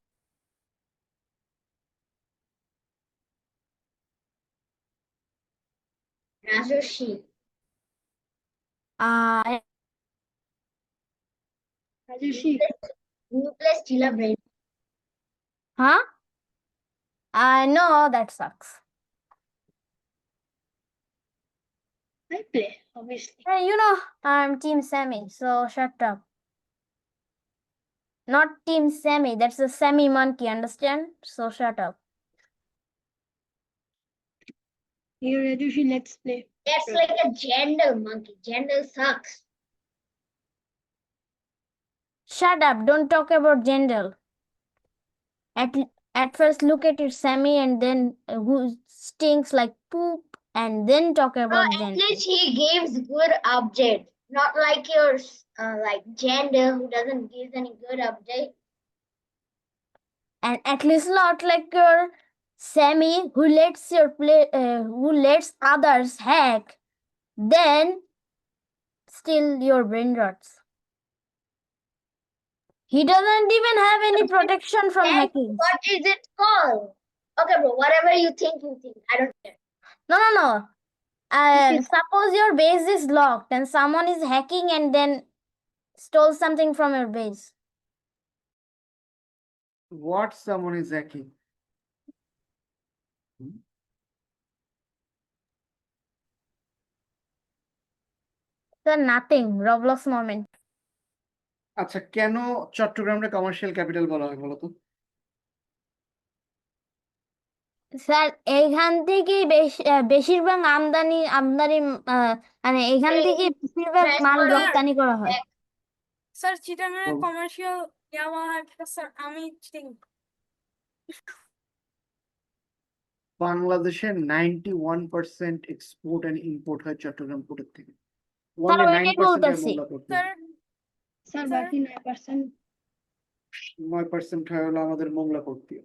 Rajoshi,
Uh,
Rajoshi, you press Tina Brain.
huh? I know that sucks.
I play, obviously.
Hey, you know, I'm Team Sammy, so shut up. Not Team Sammy, that's a Sammy monkey, understand? So shut up.
Here, Rajushi, let's play.
That's like a Jandal monkey. Jandal sucks.
Shut up, don't talk about Jendal. At first look at your Sammy and then who stinks like poop and then talk about
At
Jendal.
least he gives good update. Not like yours, like Jandal who doesn't give any good update.
And at least not like your Sammy who who lets others hack, then still your brain rots. He doesn't even have any protection from
And
hacking.
what is it called? Okay, bro, whatever you think, I don't care.
No. Suppose your base is locked and someone is hacking and then stole something from your base.
What someone is hacking?
So nothing. Roblox moment.
আচ্ছা, কেন চট্টগ্রামটা commercial capital বলা হয় বলো তো?
Sir এইখান থেকে বেশিরভাগ আমদানি মানে এইখান থেকে বেশিরভাগ মাল
transport
রপ্তানি করা হয়।
স্যার চিটাগাং
বলো।
কমার্শিয়াল যাওয়া হয় স্যার আমি চিটাগাং
বাংলাদেশের 91% এক্সপোর্ট এন্ড ইম্পোর্ট হয় চট্টগ্রাম পোর্টের থেকে।
স্যার
অনলি
ওইটাই
9% হয়
বলতেছি।
মোংলা পোর্ট থেকে।
স্যার
স্যার
স্যার
বাকি 9%।
9% হয় হলো আমাদের মোংলা পোর্ট দিয়ে।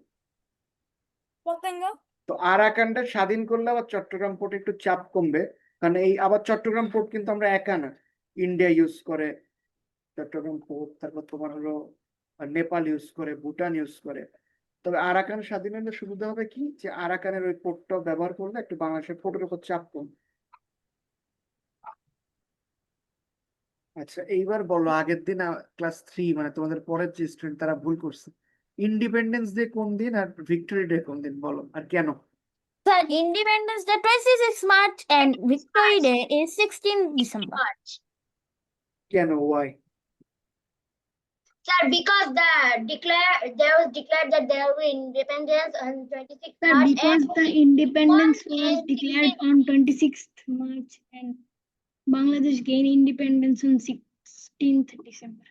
পতেঙ্গ
তো আরাকানটা স্বাধীন করলে আবার চট্টগ্রাম পোর্টে একটু চাপ কমবে, কারণ এই আবার চট্টগ্রাম পোর্ট কিন্তু আমরা একা না, ইন্ডিয়া ইউজ করে চট্টগ্রাম পোর্ট, তারপর তোমার হলো নেপাল ইউজ করে, ভুটান ইউজ করে। তবে আরাকান স্বাধীন হলে সুবিধা হবে কি, যে আরাকানের ওই পোর্টটা ব্যবহার করলে একটু বাংলাদেশের পোর্টের উপর চাপ কম। আচ্ছা এইবার বলো, আগের দিন ক্লাস 3 মানে তোমাদের পরের যে স্টুডেন্ট তারা ভুল করছে, ইন্ডিপেন্ডেন্স ডে কোন দিন আর ভিক্টোরি ডে কোন দিন বলো, আর কেন?
Sir independence day 26 March and Victory Day is 16 December.
March.
কেন, Y?
Sir, because there was declared that there will be independence on 26th
Sir,
March
because
and
the independence
One
was
is
declared on 26th March and Bangladesh gained independence on 16th December.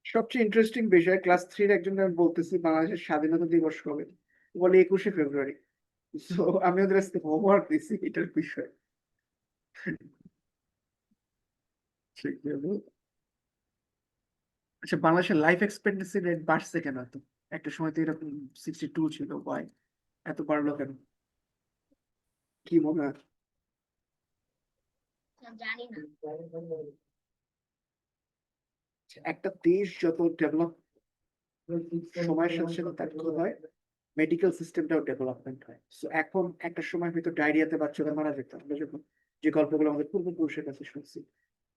সবচেয়ে interesting বিষয়, class 3 একজন আমি বলতেছি বাংলাদেশের স্বাধীনতা দিবস কবে, বলে 21শে ফেব্রুয়ারি। সো আমি ওদের কাছে হোমওয়ার্ক দিছি এটার বিষয়ে। আচ্ছা বাংলাদেশের লাইফ এক্সপেক্টেন্সি রেট বাড়ছে কেন এত? একটা সময় তো এরকম 62 ছিল, ওয়াই এত বাড়লো কেন, কি মনে হয়?
জানি না।
একটা দেশ যত ডেভেলপ সময়ের সাথে সাথে তার কি হয়, মেডিকেল সিস্টেমটাও ডেভেলপমেন্ট হয়। সো এখন একটা সময় হয়তো ডায়রিয়াতে বাচ্চারা মারা যেত, আমরা যখন যে গল্পগুলো আমাদের পূর্বপুরুষের কাছে শুনছি।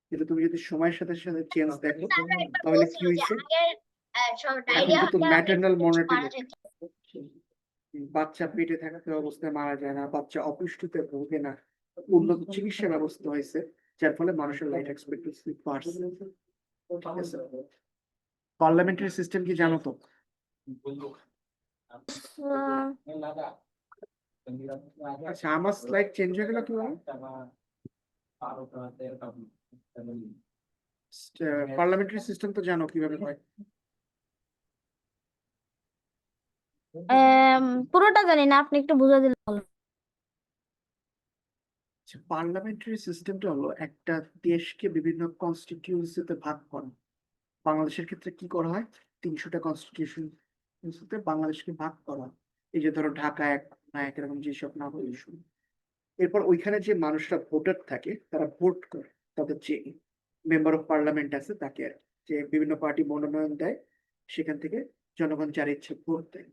কিন্তু তুমি যদি সময়ের সাথে সাথে চেঞ্জ দেখো,
স্যাররা একবার
তাহলে কি
বলছিল যে
হয়েছে,
আগের
এখন
ডায়রিয়া
কিন্তু ম্যাটারনাল
মারা
মর্টালিটি,
যেত।
বাচ্চা পেটে থাকাতে অবস্থায় মারা যায় না, বাচ্চা অপুষ্টিতে ভোগে না, উন্নত চিকিৎসা ব্যবস্থা হয়েছে, যার ফলে মানুষের লাইফ এক্সপেক্টেন্সি বাড়ছে। ঠিক আছে, পার্লামেন্টারি সিস্টেম কি জানো তো? আচ্ছা আমার স্লাইড চেঞ্জ হয়ে গেল কিভাবে? পার্লামেন্টারি সিস্টেম তো জানো কিভাবে হয়?
পুরোটা জানি না, আপনি একটু বুঝিয়ে দিলে ভালো।
পার্লামেন্টারি সিস্টেমটা হলো একটা দেশকে বিভিন্ন কনস্টিটিউয়েন্সিতে ভাগ করা। বাংলাদেশের ক্ষেত্রে কি করা হয়, 300টা কনস্টিটিউশন বাংলাদেশকে ভাগ করা হয়। এই যে ধরো ঢাকা এক, না এরকম যেসব নাম হলো শুরু। এরপর ওইখানে যে মানুষরা ভোটার থাকে তারা ভোট করে, তাদের যে মেম্বার অফ পার্লামেন্ট আছে তাকে আর কি, যে বিভিন্ন পার্টি মনোনয়ন দেয়, সেখান থেকে জনগণ যার ইচ্ছে ভোট দেয়।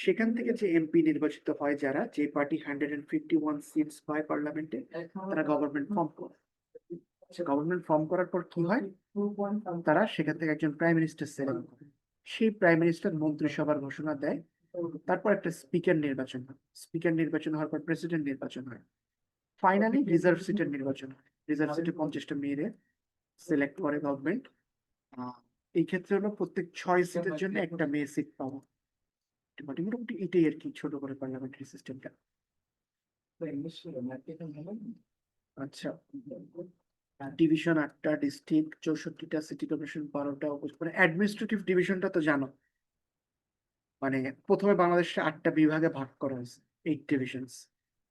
সেখান থেকে যে এমপি নির্বাচিত হয়, যারা যে পার্টি 151 সিটস পায় পার্লামেন্টে, তারা গভর্নমেন্ট ফর্ম করে। গভর্নমেন্ট ফর্ম করার পর কি হয়, তারা সেখান থেকে একজন প্রাইম মিনিস্টার সিলেক্ট করে। সেই প্রাইম মিনিস্টার মন্ত্রিসভার ঘোষণা দেয়, তারপর একটা স্পিকার নির্বাচন হয়, স্পিকার নির্বাচন হওয়ার পর প্রেসিডেন্ট নির্বাচন হয়, ফাইনালি রিজার্ভ সিটের নির্বাচন হয়। রিজার্ভ সিটে 50টা মেয়েরে সিলেক্ট করে গভর্নমেন্ট। এই ক্ষেত্রে হলো প্রত্যেক 6 সিটের জন্য একটা মেয়ে সিট পাবো। মোটামুটি এটাই আর কি, ছোট করে পার্লামেন্টারি সিস্টেমটা। আচ্ছা ডিভিশন 8টা, ডিস্ট্রিক্ট 64টা, সিটি কর্পোরেশন 12টা, মানে অ্যাডমিনিস্ট্রেটিভ ডিভিশনটা তো জানো। মানে প্রথমে বাংলাদেশে 8টা বিভাগে ভাগ করা হয়েছে, 8 ডিভিশনস।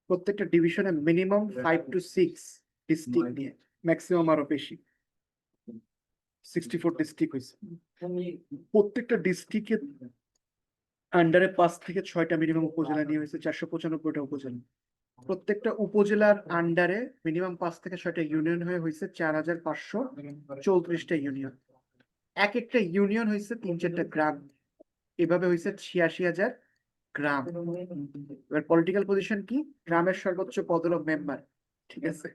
প্রত্যেকটা ডিভিশনে মিনিমাম 5 to 6 ডিস্ট্রিক্ট নিয়ে, ম্যাক্সিমাম আরো বেশি, 64 ডিস্ট্রিক্ট হয়েছে। প্রত্যেকটা ডিস্ট্রিক্টের আন্ডারে 5 থেকে 6টা মিনিমাম উপজেলা নিয়ে হয়েছে, 495টা উপজেলা। প্রত্যেকটা উপজেলার আন্ডারে মিনিমাম 5 থেকে 6টা ইউনিয়ন হয়ে হয়েছে 4534টা ইউনিয়ন। এক একটা ইউনিয়ন হয়েছে 3-4টা গ্রাম, এভাবে হয়েছে 86,000 গ্রাম। এবার পলিটিক্যাল পজিশন কি, গ্রামের সর্বোচ্চ পদ হলো মেম্বার, ঠিক আছে,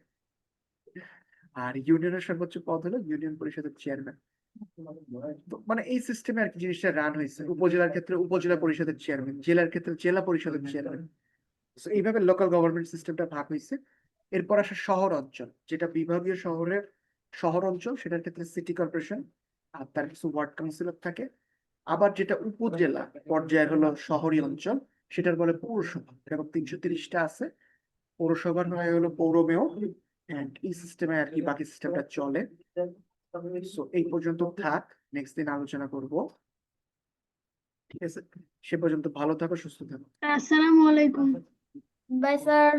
আর ইউনিয়নের সর্বোচ্চ পদ হলো ইউনিয়ন পরিষদের চেয়ারম্যান। মানে এই সিস্টেমে আর কি জিনিসটা রান হয়েছে। উপজেলার ক্ষেত্রে উপজেলা পরিষদের চেয়ারম্যান, জেলার ক্ষেত্রে জেলা পরিষদের চেয়ারম্যান। এইভাবে লোকাল গভর্নমেন্ট সিস্টেমটা ভাগ হয়েছে। এরপর আসে শহর অঞ্চল, যেটা বিভাগীয় শহরের শহর অঞ্চল, সেটার ক্ষেত্রে সিটি কর্পোরেশন আর তার কিছু ওয়ার্ড কাউন্সিলর থাকে। আবার যেটা উপজেলা পর্যায়ে হলো শহরী অঞ্চল, সেটার বলে পৌরসভা। এরকম 330টা আছে। পৌরসভার হয়ে হলো পৌর মেয়র, এন্ড এই সিস্টেমে আর কি বাকি সিস্টেমটা চলে। সো এই পর্যন্ত থাক, নেক্সট দিন আলোচনা করব। ঠিক আছে, সে পর্যন্ত ভালো থাকো, সুস্থ থাকো।
আসসালামু আলাইকুম
বাই স্যার।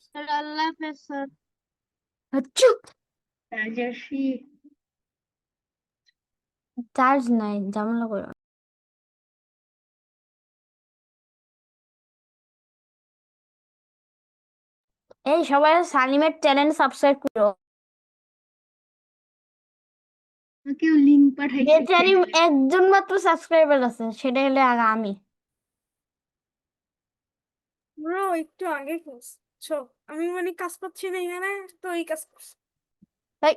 স্যার, আল্লাহ হাফেজ স্যার।
চুপ,
রাজর্ষি
চার্জ নাই, ঝামেলা করো না। এই সবাই সালিমের চ্যানেল সাবস্ক্রাইব করো।
কেউ লিংক পাঠাইছে
যে চ্যানেল একজন মাত্র সাবস্ক্রাইবার আছে, সেটা হলে আগে আমি।
ব্রো একটু আগে করছো, আমি মানে কাজ করছি না এখানে, তো এই কাজ করছি।
তাই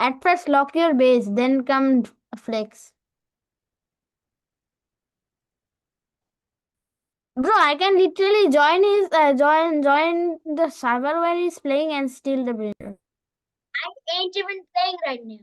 at first lock your base, then come flex. Bro, I can literally join the server where he's playing and steal the builder.
I ain't even playing right now.